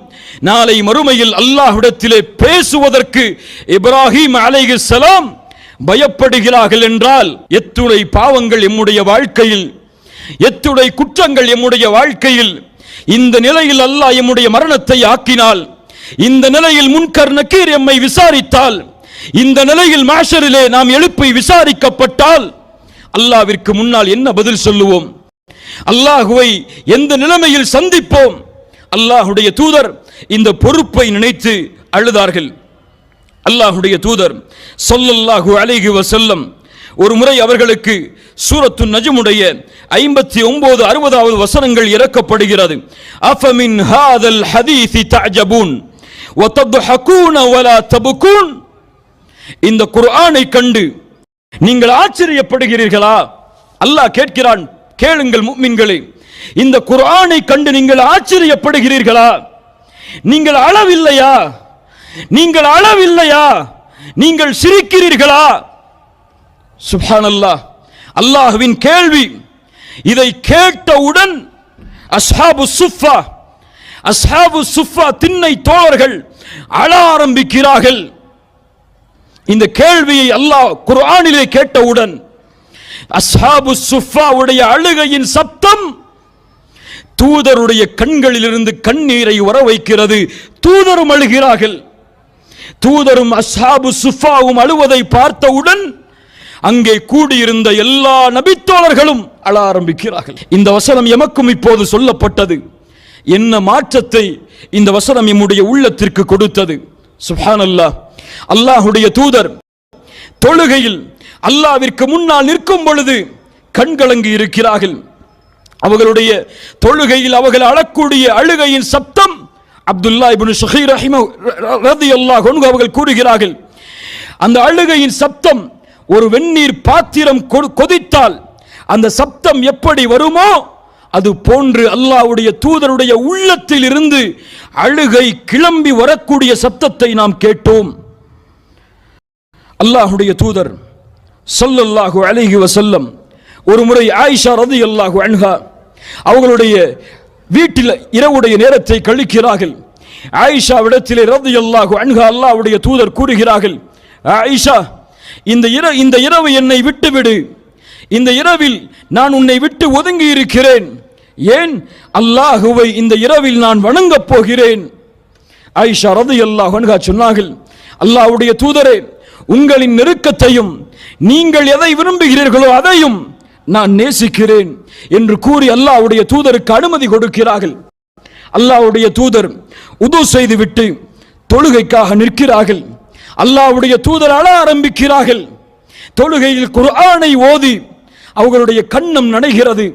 நாளை மறுமையில் அல்லாஹ்விடத்திலே பேசுவதற்கு இப்ராஹிம் அலைஹிஸ்ஸலாம் பயப்படுகிறார்கள் என்றால் எத்துணை பாவங்கள் எம்முடைய வாழ்க்கையில், எத்துணை குற்றங்கள் எம்முடைய வாழ்க்கையில். இந்த நிலையில் அல்லாஹ் எம்முடைய மரணத்தை ஆக்கினால், இந்த நிலையில் முன்கர் நக்கீர் எம்மை விசாரித்தால், இந்த நிலையில் மாஷரிலே நாம் எழுப்பி விசாரிக்கப்பட்டால் அல்லாஹ்விற்கு முன்னால் என்ன பதில் சொல்லுவோம்? அல்லாஹ்வை எந்த நிலைமையில் சந்திப்போம்? அல்லாஹ்வுடைய தூதர் இந்த பொறுப்பை நினைத்து அழுதார்கள். அல்லாஹ்வுடைய தூதர் ஸல்லல்லாஹு அலைஹி வஸல்லம் ஒரு முறை அவர்களுக்கு சூரத்து நஜ்முடைய 59, 60வது வசனங்கள் இறக்கப்படுகிறது. அஃபமின் ஹாதல் ஹதீஸி தஅஜபூன் வ தத்ஹகூன வலா தபகூன். இந்த குர்ஆனை கண்டு நீங்கள் ஆச்சரியப்படுகிறீர்களா? அல்லாஹ் கேட்கிறான், கேளுங்கள் முஃமின்களே, இந்த குர்ஆனை கண்டு நீங்கள் ஆச்சரியப்படுகிறீர்களா? நீங்கள் அளவில்லையா? நீங்கள் அளவில்லையா? நீங்கள் சிரிக்கிறீர்களா? சுப்ஹானல்லாஹ், அல்லாஹ்வின் கேள்வி. இதை கேட்டவுடன் அஸ்ஹாபு சுஃபா திண்ணை தோழர்கள் அழ ஆரம்பிக்கிறார்கள். இந்த கேள்வியை அல்லாஹ் குர்ஆனிலே கேட்டவுடன் அஸ்ஹாபு சுஃபாவுடைய அழுகையின் சப்தம் தூதருடைய கண்களிலிருந்து கண்ணீரை வர வைக்கிறது. தூதரும் அழுகிறார்கள். தூதரும் அஸ்ஹாபு சுஃபாவும் அழுவதை பார்த்தவுடன் அங்கே கூடியிருந்த எல்லா நபித்தோழர்களும் அழ ஆரம்பிக்கிறார்கள். இந்த வசனம் எமக்கும் இப்போது சொல்லப்பட்டது. என்ன மாற்றத்தை இந்த வசனம் நம்முடைய உள்ளத்திற்கு கொடுத்தது! சுப்ஹானல்லாஹ். அல்லாஹ்வுடைய தூதர் தொழுகையில் அல்லாஹ்விற்கு முன்னால் நிற்கும் பொழுது கண்கலங்கி இருக்கிறார்கள். அவர்களுடைய தொழுகையில் அவர்கள் அழக்கூடிய அழுகையின் சப்தம் அப்துல்லா இப்னு ஷுகைர் ரலியல்லாஹு அன்ஹு அவர்கள் கூறுகிறார்கள், அந்த அழுகையின் சப்தம் ஒரு வெந்நீர் பாத்திரம் கொதித்தால் அந்த சப்தம் எப்படி வருமோ அது போன்று அல்லாஹ்வுடைய தூதருடைய உள்ளத்தில் இருந்து அழுகை கிளம்பி வரக்கூடிய சப்தத்தை நாம் கேட்டோம். அல்லாஹ்வுடைய தூதர் ஸல்லல்லாஹு அலைஹி வஸல்லம் ஒரு முறை ஆயிஷா ரலியல்லாஹு அன்ஹா அவர்களுடைய வீட்டில் இரவுடைய நேரத்தை கழிக்கிறார்கள். ஆயிஷாவிடத்திலே ரலியல்லாஹு அன்ஹா அல்லாஹ்வுடைய தூதர் கூறுகிறார்கள், ஆயிஷா, இந்த இரவு என்னை விட்டுவிடு, இந்த இரவில் நான் உன்னை விட்டு ஒதுங்கி இருக்கிறேன். ஏன்? அல்லாஹுவை இந்த இரவில் நான் வணங்கப் போகிறேன். ஆயிஷா ரலியல்லாஹு அன்ஹா சொன்னார்கள், அல்லாஹ்வுடைய தூதரே, உங்களின் நெருக்கத்தையும் நீங்கள் எதை விரும்புகிறீர்களோ அதையும் நான் நேசிக்கிறேன் என்று கூறி அல்லாஹ்வுடைய தூதருக்கு அனுமதி கொடுக்கிறார்கள். அல்லாஹ்வுடைய தூதர் உது செய்துவிட்டு தொழுகைக்காக நிற்கிறார்கள். அல்லாஹ்வுடைய தூதர் அழ ஆரம்பிக்கிறார்கள். தொழுகையில் குர்ஆனை ஓதி அவர்களுடைய கன்னம் நனைகிறது,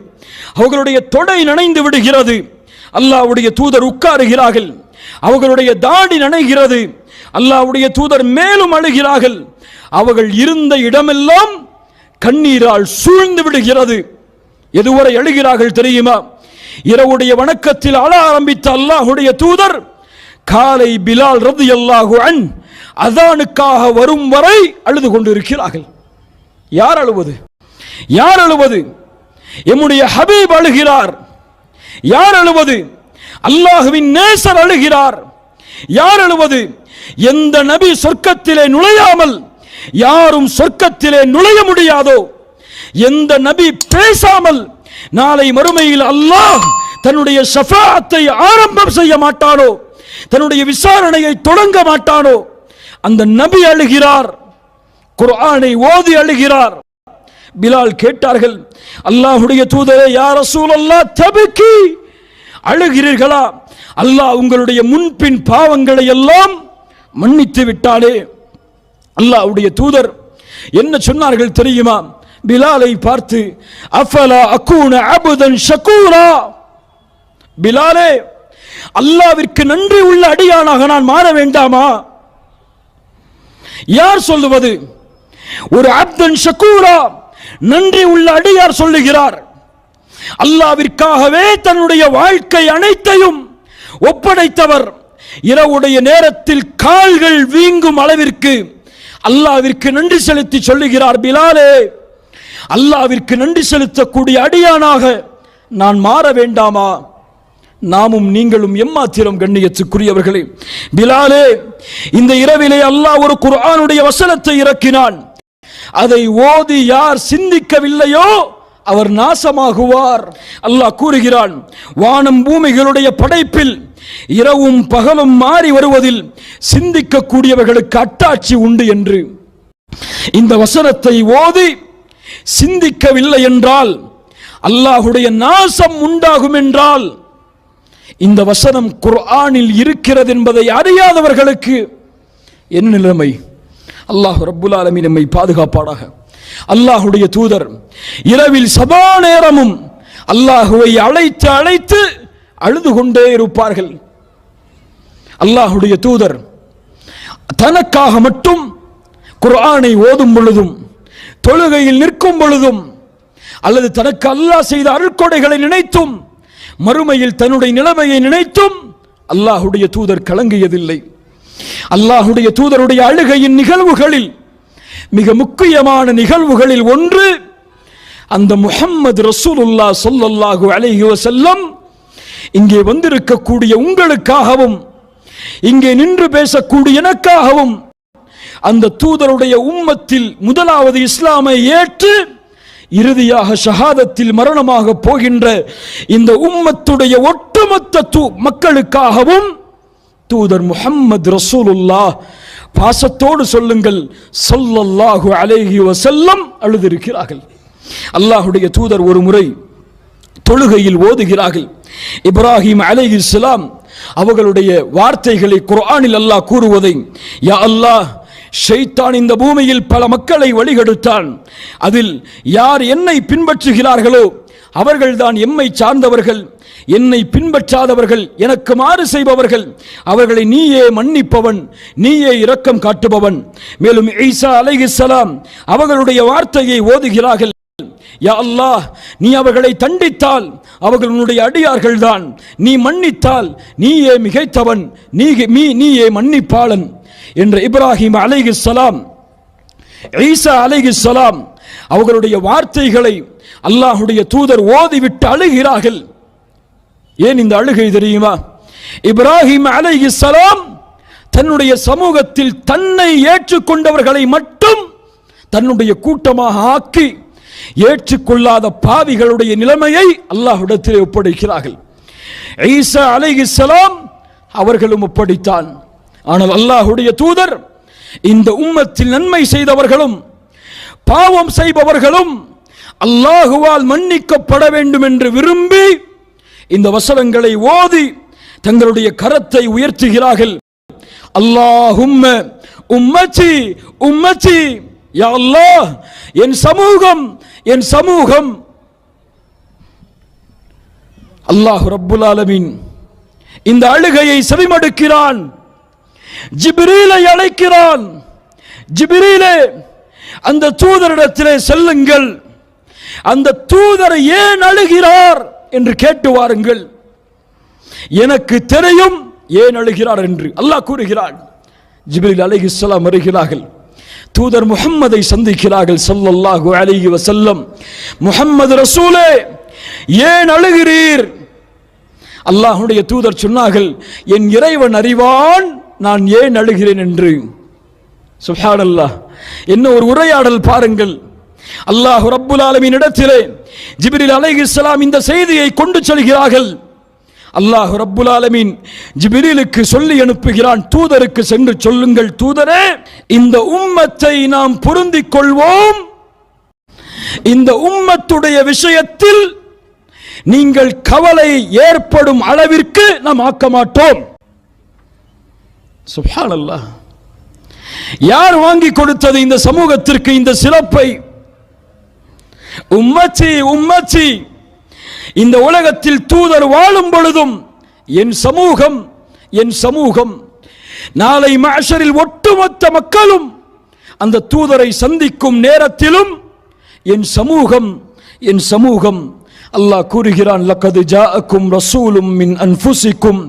அவர்களுடைய தொடை நனைந்து விடுகிறது. அல்லாஹ்வுடைய தூதர் உட்காருகிறார்கள், அவர்களுடைய தாடி நனைகிறது. அல்லாஹ்வுடைய தூதர் மேலும் அழுகிறார்கள். அவர்கள் இருந்த இடமெல்லாம் கண்ணீரால் சூழ்ந்து விடுகிறது. எதுவரை அழுகிறார்கள் தெரியுமா? இரவுடைய வணக்கத்தில் அழ ஆரம்பித்த அல்லாஹ்வுடைய தூதர் காலை பிலால் ரலியல்லாஹு அன்ஹு அதானுக்காக வரும் வரை அழுது கொண்டிருக்கிறார்கள். யார் அழுவது? யார் அழுவது? எம்முடைய ஹபீப் அழுகிறார். யார் அழுவது? அல்லாஹ்வின் நேசர் அழுகிறார். யார் அழுவது? எந்த நபி சொர்க்கத்திலே நுழையாமல் யாரும் சொர்க்கத்திலே நுழைய முடியாதோ, எந்த நபி பேசாமல் நாளை மறுமையில் அல்லாஹ் தன்னுடைய ஷஃபாஅத்தை ஆரம்பம் செய்ய மாட்டானோ, தன்னுடைய விசாரணையை தொடங்க மாட்டானோ, அந்த நபி அழுகிறார். குர்ஆனை ஓதி அழுகிறார். பிலால் கேட்டார்கள், அல்லாஹ்வுடைய தூதரே, யா ரசூலல்லாஹ், தபக்கி, அழுகிறீர்களா? அல்லாஹ் உங்களுடைய முன்பின் பாவங்களை எல்லாம் மன்னித்து விட்டாலே. அல்லாஹ்வுடைய தூதர் என்ன சொன்னார்கள் தெரியுமா? பிலாலை பார்த்து, அஃபலா அகூன அபுதன் ஷகூரா, பிலாலே, அல்லாஹ்விற்கு நன்றி உள்ள அடியானாக நான் மாற வேண்டாமா? யார் சொல்லுவது? ஒரு அப்தன் ஷகூரா, நன்றி உள்ள அடியார் சொல்லுகிறார். அல்லாஹ்விற்காகவே தன்னுடைய வாழ்க்கை அனைத்தையும் ஒப்படைத்தவர், இரவுடைய நேரத்தில் கால்கள் வீங்கும் அளவிற்கு அல்லாஹ்விற்கு நன்றி செலுத்தி சொல்லுகிறார், பிலாலே, அல்லாஹ்விற்கு நன்றி செலுத்தக்கூடிய அடியானாக நான் மாற வேண்டாமா? நாமும் நீங்களும் எம்மாத்திரம் கண்ணியத்துக்குரியவர்களே. பிலாலே, இந்த இரவிலே அல்லாஹ் ஒரு குர்ஆனுடைய வசனத்தை இறக்கினான். அதை ஓதி யார் சிந்திக்கவில்லையோ அவர் நாசமாகுவார். அல்லாஹ் கூறுகிறான், வானம் பூமிகளுடைய படைப்பில் இரவும் பகலும் மாறி வருவதில் சிந்திக்கக்கூடியவர்களுக்கு அட்டாட்சி உண்டு என்று. இந்த வசனத்தை ஓதி சிந்திக்கவில்லை என்றால், அல்லாஹுடைய நாசம் உண்டாகும் என்றால், இந்த வசனம் குர்ஆனில் இருக்கிறது என்பதை அறியாதவர்களுக்கு என்ன நிலைமை? அல்லாஹ் ரப்புல் ஆலமீன் நம்மை பாதுகாப்பானாக. அல்லாஹுடைய தூதர் இரவில் சதா நேரமும் அல்லாஹுவை அழைத்து அழைத்து அழுது கொண்டே இருப்பார்கள். அல்லாஹுடைய தூதர் தனக்காக மட்டும் குர்ஆனை ஓதும் பொழுதும், தொழுகையில் நிற்கும் பொழுதும், அல்லது தனக்கு அல்லாஹ் செய்த அருட்கொடைகளை நினைத்தும், மறுமையில் தன்னுடைய நிலைமையை நினைத்தும் அல்லாஹுடைய தூதர் கலங்கியதில்லை. அல்லாஹுடைய தூதருடைய அழுகையின் நிகழ்வுகளில் மிக முக்கியமான நிகழ்வுகளில் ஒன்று, அந்த முஹம்மது ரசூலுல்லாஹ் ஸல்லல்லாஹு அலைஹி வஸல்லம் இங்கே வந்திருக்கக்கூடிய உங்களுக்காகவும், இங்கே நின்று பேசக்கூடிய எனக்காகவும், அந்த தூதருடைய உம்மத்தில் முதலாவது இஸ்லாமை ஏற்று இறுதியாக ஷஹாதத்தில் மரணமாக போகின்ற இந்த உம்மத்துடைய ஒட்டுமொத்த மக்களுக்காகவும் தூதர் முஹம்மது ரசூலுல்லாஹ், பாசத்தோடு சொல்லுங்கள், ஸல்லல்லாஹு அலைஹி வஸல்லம் அழுதிருக்கிறார்கள். அல்லாஹுடைய தூதர் ஒரு முறை தொழுகையில் ஓதுகிறார்கள். இப்ராஹிம் அலைஹிஸ்ஸலாம் அவர்களுடைய வார்த்தைகளை குர்ஆனில் அல்லாஹ் கூறுவதை, யா அல்லாஹ், ஷைத்தான் இந்த பூமியில் பல மக்களை வழிகெடுத்தான். அதில் யார் என்னை பின்பற்றுகிறார்களோ அவர்கள்தான் எம்மை சார்ந்தவர்கள். என்னை பின்பற்றாதவர்கள், எனக்கு மாறு செய்பவர்கள், அவர்களை நீயே மன்னிப்பவன், நீயே இரக்கம் காட்டுபவன். மேலும் ஈசா அலைஹிஸ்ஸலாம் அவர்களுடைய வார்த்தையை ஓதுகிறார்கள், யா அல்லாஹ், நீ அவர்களை தண்டித்தால் அவர்கள் உன்னுடைய அடியார்கள் தான், நீ மன்னித்தால் நீயே மிகைத்தவன், நீயே மன்னிப்பாளன் என்ற இப்ராஹிம் அலைஹிஸ்ஸலாம், ஈசா அலைஹிஸ்ஸலாம் அவர்களுடைய வார்த்தைகளை அல்லாஹுடைய தூதர் ஓதிவிட்டு அழுகிறார்கள். ஏன் இந்த அழுகை தெரியுமா? இப்ராஹிம் அலைஹிஸ்ஸலாம் தன்னுடைய சமூகத்தில் தன்னை ஏற்றுக்கொண்டவர்களை மட்டும் தன்னுடைய கூட்டமாக ஆக்கி ஏற்றுக்கொள்ளாத பாவிகளுடைய நிலைமையை அல்லாஹ்விடத்தில் ஒப்படைக்கிறார்கள். ஈசா அலைஹிஸ்ஸலாம் அவர்களும் ஒப்படைத்தான். ஆனால் அல்லாஹ்வுடைய தூதர் இந்த உம்மத்தில் நன்மை செய்தவர்களும் பாவம் செய்பவர்களும் அல்லாஹுவால் மன்னிக்கப்பட வேண்டும் என்று விரும்பி இந்த வசனங்களை ஓதி தங்களுடைய கரத்தை உயர்த்துகிறார்கள். அல்லாஹும்ம உம்மத்தி உம்மத்தி, யா அல்லாஹ், என் சமூகம் என் சமூகம். அல்லாஹ் ரப்புல் ஆலமீன் இந்த அழுகையை செவிமடுக்கிறான். ஜிப்ரீலை அழைக்கிறான். ஜிப்ரீலே, அந்த தூதரிடத்திலே செல்லுங்கள், அந்த தூதர் ஏன் அழுகிறார் என்று கேட்டு வாருங்கள், எனக்கு தெரியும் ஏன் அழுகிறார் என்று அல்லாஹ் கூறுகிறான். ஜிப்ரீல் அலைஹிஸ்ஸலாம் வருகிறார்கள். தூதர் முஹம்மதை சந்திக்கிறார்கள் ஸல்லல்லாஹு அலைஹி வஸல்லம். முஹம்மது ரசூலே, ஏன் அழுகிறீர்? அல்லாஹ்வுடைய தூதர் சொன்னார்கள், என் இறைவன் அறிவான் நான் ஏன் அழுகிறேன் என்று. சுப்ஹானல்லாஹ், என்ன ஒரு உரையாடல் பாருங்கள். அல்லாஹ் ரப்புல் ஆலமீன் இடத்திலே ஜிப்ரீல் அலைஹிஸ்ஸலாம் இந்த செய்தியை கொண்டு செல்கிறார்கள். அல்லாஹ் ரப்புல் ஆலமீன் ஜிப்ரீலுக்கு சொல்லி அனுப்புகிறான், தூதருக்கு சென்று சொல்லுங்கள், தூதரே, இந்த உம்மத்தை நாம் பொருந்திக் கொள்வோம், இந்த உம்மத்துடைய விஷயத்தில் நீங்கள் கவலை ஏற்படும் அளவிற்கு நாம் ஆக்க மாட்டோம். சுப்ஹானல்லாஹ், யார் வாங்கி கொடுத்தது இந்த சமூகத்திற்கு இந்த சிறப்பை? உம்மத்தி உம்மத்தி, இந்த உலகத்தில் தூதர் வாழும் பொழுதும் என் சமூகம் என் சமூகம், நாளை மஹ்ஷரில் ஒட்டுமொத்த மக்களும் அந்த தூதரை சந்திக்கும் நேரத்திலும் என் சமூகம் என் சமூகம். அல்லாஹ் கூறுகிறான், லக்கத் ஜாஅக்கும் ரசூலும் மின் அன்ஃபுசிக்கும்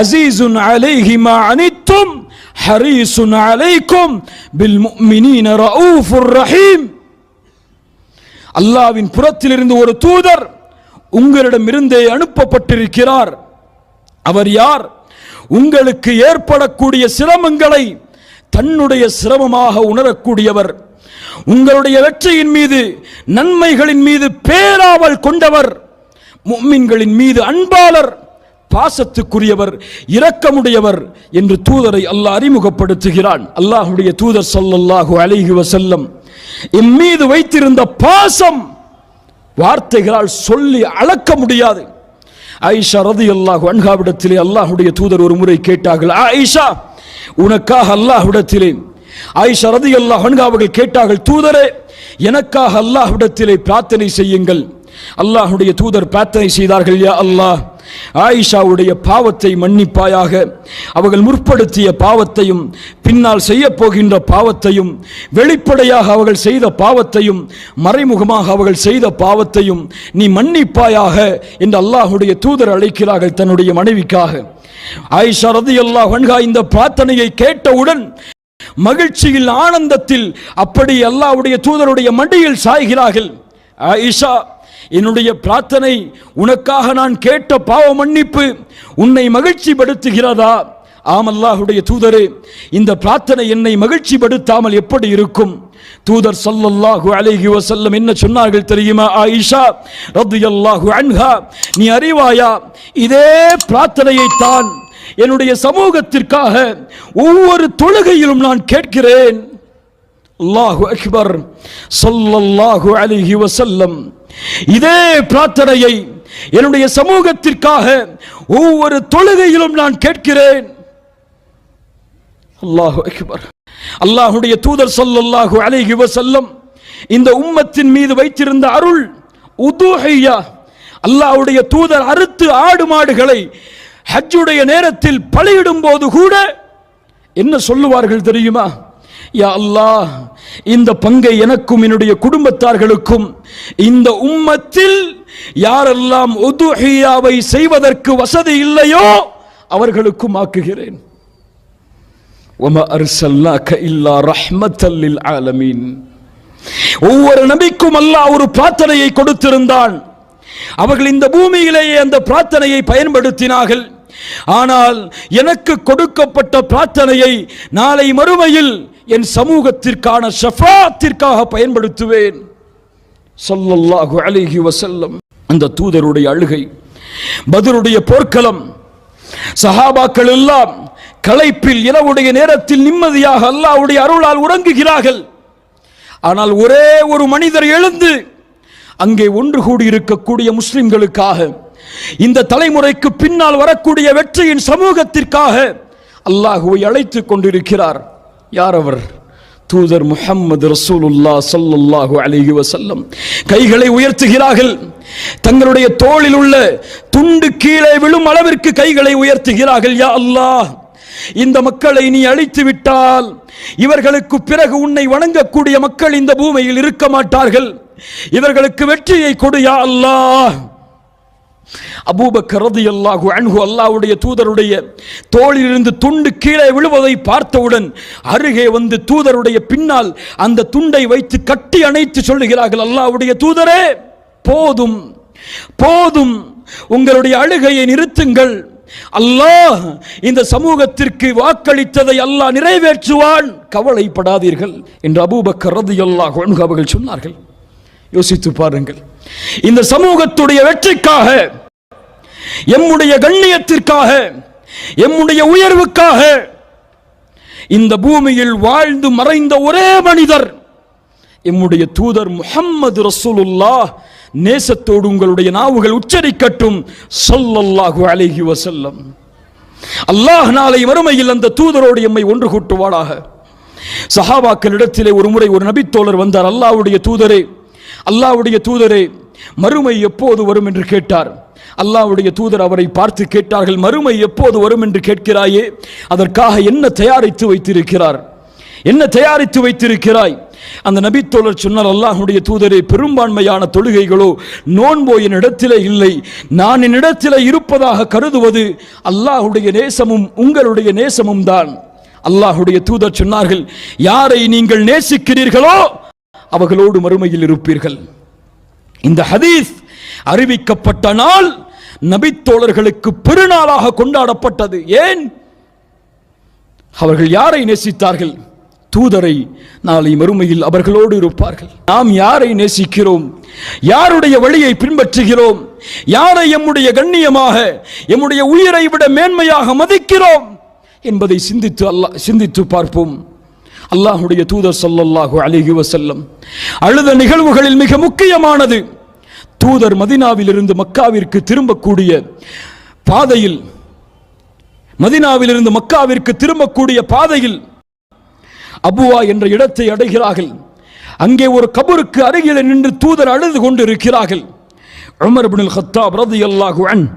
அஸீஸுன் அலைஹி மா அனித்தும் ஹரீஸுன் அலைக்கும் பில் முஃமினீன ரഊஃபுர் ரஹீம். அல்லாஹ்வின் புறத்திலிருந்து ஒரு தூதர் உங்களிடமிருந்தே அனுப்பப்பட்டிருக்கிறார். அவர் யார்? உங்களுக்கு ஏற்படக்கூடிய சிரமங்களை தன்னுடைய சிரமமாக உணரக்கூடியவர், உங்களுடைய வெற்றியின் மீது நன்மைகளின் மீது பேராவல் கொண்டவர், முஃமின்களின் மீது அன்பாளர், பாசத்துக்குரியவர், இரக்கமுடையவர் என்று தூதரை அல்லாஹ் அறிமுகப்படுத்துகிறான். அல்லாஹ்வுடைய தூதர் ஸல்லல்லாஹு அலைஹி வஸல்லம் என் மீது வைத்திருந்த பாசம் வார்த்தைகளால் சொல்லி அளக்க முடியாது. ஆயிஷா ரலியல்லாஹு அன்ஹாவிடத்திலே அல்லாஹ்வுடைய தூதர் ஒரு முறை கேட்டார்கள், ஆயிஷா உனக்காக அல்லாஹ்விடத்திலே, ஆயிஷா ரலியல்லாஹு அன்ஹா அவர்கள் கேட்டார்கள், தூதரே எனக்காக அல்லாஹ்விடத்திலே பிரார்த்தனை செய்யுங்கள். அல்லாஹ்வுடைய தூதர் பிரார்த்தனை செய்தார்கள், யா அல்லாஹ் ஆயிஷாவுடைய பாவத்தை மன்னிப்பாயாக, அவர்கள் முற்படுத்திய பாவத்தையும் பின்னால் செய்ய போகின்ற பாவத்தையும், வெளிப்படையாக அவர்கள் செய்த பாவத்தையும் மறைமுகமாக அவர்கள் செய்த பாவத்தையும் நீ மன்னிப்பாயாக என்று அல்லாஹ்வுடைய தூதர் அழைக்கிறார்கள் தன்னுடைய மனைவிக்காக. ஆயிஷா ரலியல்லாஹு அன்ஹா இந்த பிரார்த்தனையை கேட்டவுடன் மகிழ்ச்சியில் ஆனந்தத்தில் அப்படி அல்லாஹ்வுடைய தூதருடைய மடியில் சாய்கிறார்கள். ஆயிஷா, என்னுடைய பிரார்த்தனை உனக்காக நான் கேட்ட பாவ மன்னிப்பு உன்னை மகிழ்ச்சி படுத்துகிறதா? ஆம் அல்லாஹ்வுடைய தூதரே, இந்த பிரார்த்தனை என்னை மகிழ்ச்சி படுத்தாமல் எப்படி இருக்கும்? தூதர் ஸல்லல்லாஹு அலைஹி வஸல்லம் என்ன சொன்னார்கள் தெரியுமா? ஆயிஷா ரலியல்லாஹு அன்ஹா, நீ அறிவாயா, இதே பிரார்த்தனையை தான் என்னுடைய சமூகத்திற்காக ஒவ்வொரு தொழுகையிலும் நான் கேட்கிறேன். அல்லாஹு அக்பர். ஸல்லல்லாஹு அலைஹி வஸல்லம் இதே பிரார்த்தனையை என்னுடைய சமூகத்திற்காக ஒவ்வொரு தொழுகையிலும் நான் கேட்கிறேன். அல்லாஹு அக்பர். அல்லாஹ்வுடைய தூதர் ஸல்லல்லாஹு அலைஹி வஸல்லம் இந்த உம்மத்தின் மீது வைத்திருந்த அருள் உதுஹியா, அல்லாஹ்வுடைய தூதர் அறுத்து ஆடு மாடுகளை ஹஜ்ஜுடைய நேரத்தில் பலியிடும் போது கூட என்ன சொல்லுவார்கள் தெரியுமா? யா அல்லாஹ், இந்த பங்கை எனக்கும் என்னுடைய குடும்பத்தார்களுக்கும் இந்த உம்மத்தில் யாரெல்லாம் உதுஹியாவை செய்வதற்கு வசதி இல்லையோ அவர்களுக்கும் ஆக்குகிறேன். வமா அர்ஸல்னாக இல்லா ரஹ்மத்தல் லில் ஆலமீன். ஒவ்வொரு நபிக்கும் அல்லாஹ் ஒரு பிரார்த்தனையை கொடுத்திருந்தான். அவர்கள் இந்த பூமியிலேயே அந்த பிரார்த்தனையை பயன்படுத்தினார்கள். ஆனால் எனக்கு கொடுக்கப்பட்ட பிரார்த்தனையை நாளை மறுமையில் என் சமூகத்திற்கான ஷஃபாத்திற்காக பயன்படுத்துவேன். ஸல்லல்லாஹு அலைஹி வஸல்லம். அந்த தூதருடைய அழுகை, பத்ருடைய போர்க்களம், சஹாபாக்கள் எல்லாம் களைப்பில் இரவுடைய நேரத்தில் நிம்மதியாக அல்லாஹ்வுடைய அருளால் உறங்குகிறார்கள். ஆனால் ஒரே ஒரு மனிதர் எழுந்து அங்கே ஒன்று கூடி இருக்கக்கூடிய முஸ்லிம்களுக்காக, இந்த தலைமுறைக்கு பின்னால் வரக்கூடிய வெற்றியின் சமூகத்திற்காக அல்லாஹ்வை அழைத்துக் கொண்டிருக்கிறார். யார் அவர்? தூதர் முஹம்மது ரசூலுல்லாஹ் ஸல்லல்லாஹு அலைஹி வஸல்லம். கைகளை உயர்த்துகிறார்கள். தங்களுடைய தோளில் உள்ள துண்டு கீழே விழும் அளவிற்கு கைகளை உயர்த்துகிறார்கள். யா அல்லாஹ், இந்த மக்களை நீ அழித்து விட்டால் இவர்களுக்கு பிறகு உன்னை வணங்கக்கூடிய மக்கள் இந்த பூமியில் இருக்க மாட்டார்கள். இவர்களுக்கு வெற்றியை கொடு யா அல்லாஹ். அபூபக்கர் ரலியல்லாஹு அன்ஹு அல்லாஹ்வுடைய தூதருடைய தோளிலிருந்து துண்டு கீழே விழுவதை பார்த்தவுடன் அருகே வந்து தூதருடைய பின்னால் அந்த துண்டை வைத்து கட்டி அணைத்து சொல்லுகிறார்கள், அல்லாஹ்வுடைய தூதரே, போதும் போதும், உங்களுடைய அழுகையை நிறுத்துங்கள். அல்லாஹ் இந்த சமூகத்திற்கு வாக்களித்ததை அல்லாஹ் நிறைவேற்றுவான், கவலைப்படாதீர்கள் என்று அபூபக்கர் ரலியல்லாஹு அன்ஹு அவர்கள் சொன்னார்கள். யோசித்து பாருங்கள், இந்த சமூகத்துடைய வெற்றிக்காக, எம்முடைய கண்ணியத்திற்காக, எம்முடைய உயர்வுக்காக இந்த பூமியில் வாழ்ந்து மறைந்த ஒரே மனிதர் எம்முடைய தூதர் முஹம்மது ரசூலுல்லாஹ். நேசத்தோடு உங்களுடைய நாவுகள் உச்சரிக்கட்டும், ஸல்லல்லாஹு அலைஹி வஸல்லம். அல்லாஹ் நாளை மறுமையில் அந்த தூதரோடு எம்மை ஒன்று கூட்டுவானாக. சஹாபாக்களிடத்திலே ஒரு முறை ஒரு நபித்தோழர் வந்தார். அல்லாஹ்வுடைய தூதரே, அல்லாஹ்வுடைய தூதரே, மறுமை எப்போது வரும் என்று கேட்டார். அல்லாஹ்வுடைய தூதர் அவரை பார்த்து கேட்டார்கள், மறுமை எப்போது வரும் என்று கேட்கிறாயே, அதற்காக என்ன தயாரித்து வைத்திருக்கிறார்? என்ன தயாரித்து வைத்திருக்கிறாய்? அந்த நபித்தோழர் சொன்னார், அல்லாஹ்வுடைய தூதரே, பெரும்பான்மையான தொழுகைகளோ நோன்போ என்னிடத்திலே இல்லை. நான் என்னிடத்திலே இருப்பதாக கருதுவது அல்லாஹ்வுடைய நேசமும் உங்களுடைய நேசமும் தான். அல்லாஹ்வுடைய தூதர் சொன்னார்கள், யாரை நீங்கள் நேசிக்கிறீர்களோ அவர்களோடு மறுமையில் இருப்பீர்கள். இந்த ஹதீஸ் அறிவிக்கப்பட்ட நாள் நபித்தோழர்களுக்கு பெருநாளாக கொண்டாடப்பட்டது. ஏன்? அவர்கள் யாரை நேசித்தார்கள்? தூதரை. நாளை மறுமையில் அவர்களோடு இருப்பார்கள். நாம் யாரை நேசிக்கிறோம்? யாருடைய வழியை பின்பற்றுகிறோம்? யாரை எம்முடைய கண்ணியமாக, எம்முடைய உயிரை விட மேன்மையாக மதிக்கிறோம் என்பதை சிந்தித்து பார்ப்போம். அல்லாஹ்வுடைய தூதர் ஸல்லல்லாஹு அலைஹி வஸல்லம் அழுத நிகழ்வுகளில் மிக முக்கியமானது, தூதர் மதீனாவிலிருந்து மக்காவிற்கு திரும்பக்கூடிய பாதையில், மதீனாவிலிருந்து மக்காவிற்கு திரும்பக்கூடிய பாதையில் அபுவா என்ற இடத்தை அடைகிறார்கள். அங்கே ஒரு கபருக்கு அருகில் நின்று தூதர் அழுது கொண்டிருக்கிறார்கள். உமர் இப்னுல் கத்தாப் ரலியல்லாஹு அன்ஹு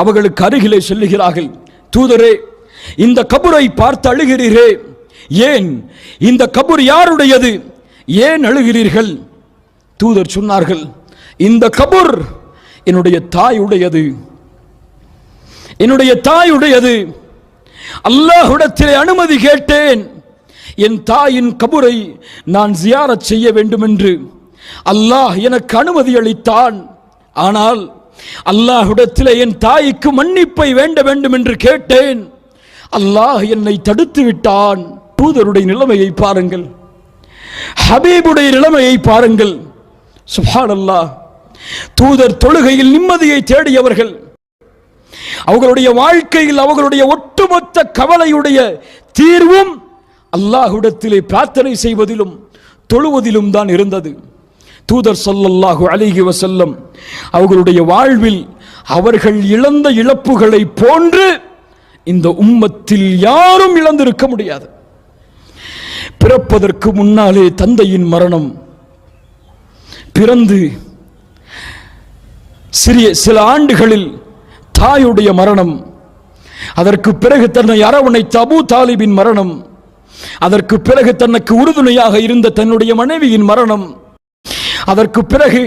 அவர்களுக்கு அருகிலே செல்லுகிறார்கள். தூதரே, இந்த கபரை பார்த்து அழுகிறீரே, ஏன்? இந்த கபர் யாருடையது? ஏன் அழுகிறீர்கள்? தூதர் சொன்னார்கள், இந்த கபர் என்னுடைய தாயுடையது, என்னுடைய தாயுடையது. அல்லாஹ்விடத்திலே அனுமதி கேட்டேன், என் தாயின் கபரை நான் ஜியாரத் செய்ய வேண்டும் என்று. அல்லாஹ் எனக்கு அனுமதி அளித்தான். ஆனால் அல்லாஹ்விடத்திலே என் தாய்க்கு மன்னிப்பை வேண்ட வேண்டும் என்று கேட்டேன். அல்லாஹ் என்னை தடுத்து விட்டான். தூதருடைய நிலைமையை பாருங்கள், ஹபீபுடைய நிலைமையை பாருங்கள். சுப்ஹானல்லாஹ். தூதர் தொழுகையில் நிம்மதியை தேடியவர்கள். அவர்களுடைய வாழ்க்கையில் அவர்களுடைய ஒட்டுமொத்த கவலையுடைய தீர்வும் அல்லாஹ்விடத்திலே பிரார்த்தனை செய்வதிலும் தொழுவதிலும் தான் இருந்தது. தூதர் ஸல்லல்லாஹு அலைஹி வஸல்லம் அவர்களுடைய வாழ்வில் அவர்கள் இழந்த இழப்புகளை போன்று இந்த உம்மத்தில் யாரும் இழந்திருக்க முடியாது. பிறப்பதற்கு முன்னாலே தந்தையின் மரணம், பிறந்து சில ஆண்டுகளில் தாயுடைய மரணம், அதற்கு பிறகு தன்னை அரவணைத்த அபூ தாலிபின் மரணம், அதற்கு பிறகு தனக்கு உறுதுணையாக இருந்த தன்னுடைய மனைவியின் மரணம், அதற்கு பிறகு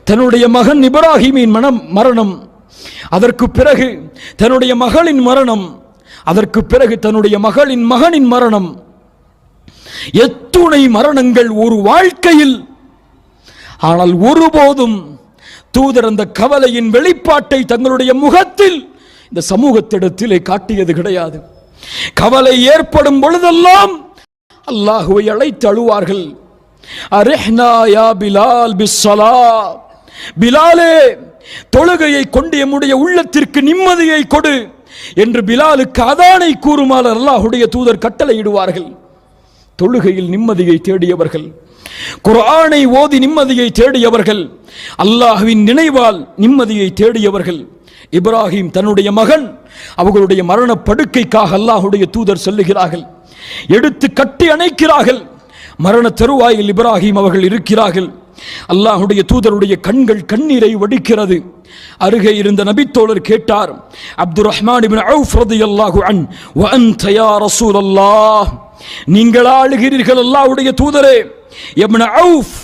தன்னுடைய மகன் இப்ராஹிமின் மரணம், அதற்கு பிறகு தன்னுடைய மகளின் மரணம், அதற்கு பிறகு தன்னுடைய மகளின் மகனின் மரணம். எத்துணை மரணங்கள் ஒரு வாழ்க்கையில்! ஆனால் ஒருபோதும் தூதர் அந்த கவலையின் வெளிப்பாட்டை தங்களுடைய முகத்தில் இந்த சமூகத்திடத்திலே காட்டியது கிடையாது. கவலை ஏற்படும் பொழுதெல்லாம் அல்லாஹுவை அழைத்து அழுவார்கள். அரிஹ்னா யா பிலால் பிஸ்ஸலா, பிலாலே, தொழுகையை கொண்டு எம்முடைய உள்ளத்திற்கு நிம்மதியை கொடு என்று பிலாலுக்கு அதானை கூறுமாறு அல்லாஹ்வுடைய தூதர் கட்டளையிடுவார்கள். தொழுகையில் நிம்மதியை தேடியவர்கள், குர்ஆனை ஓதி நிம்மதியை தேடியவர்கள், அல்லாஹ்வின் நினைவால் நிம்மதியை தேடியவர்கள். இப்ராஹிம் தன்னுடைய மகன் அவர்களுடைய மரண படுக்கைக்காக அல்லாஹ்வுடைய தூதர் செல்லுகிறார்கள். எடுத்து கட்டி அணைக்கிறார்கள். மரண தருவாயில் இப்ராஹிம் அவர்கள் இருக்கிறார்கள். அல்லாஹ்வுடைய தூதருடைய கண்கள் கண்ணீரை வடிக்கிறது. அருகே இருந்த நபித்தோழர் கேட்டார், அப்துர் ரஹ்மான் இப்னு அவுஃப் ரலியல்லாஹு அன்ஹு, வ அன்த யா ரசூலல்லாஹ், நீங்களா அழுகிறீர்கள் அல்லாஹ்வுடைய தூதரே? இப்னு அவுஃப்,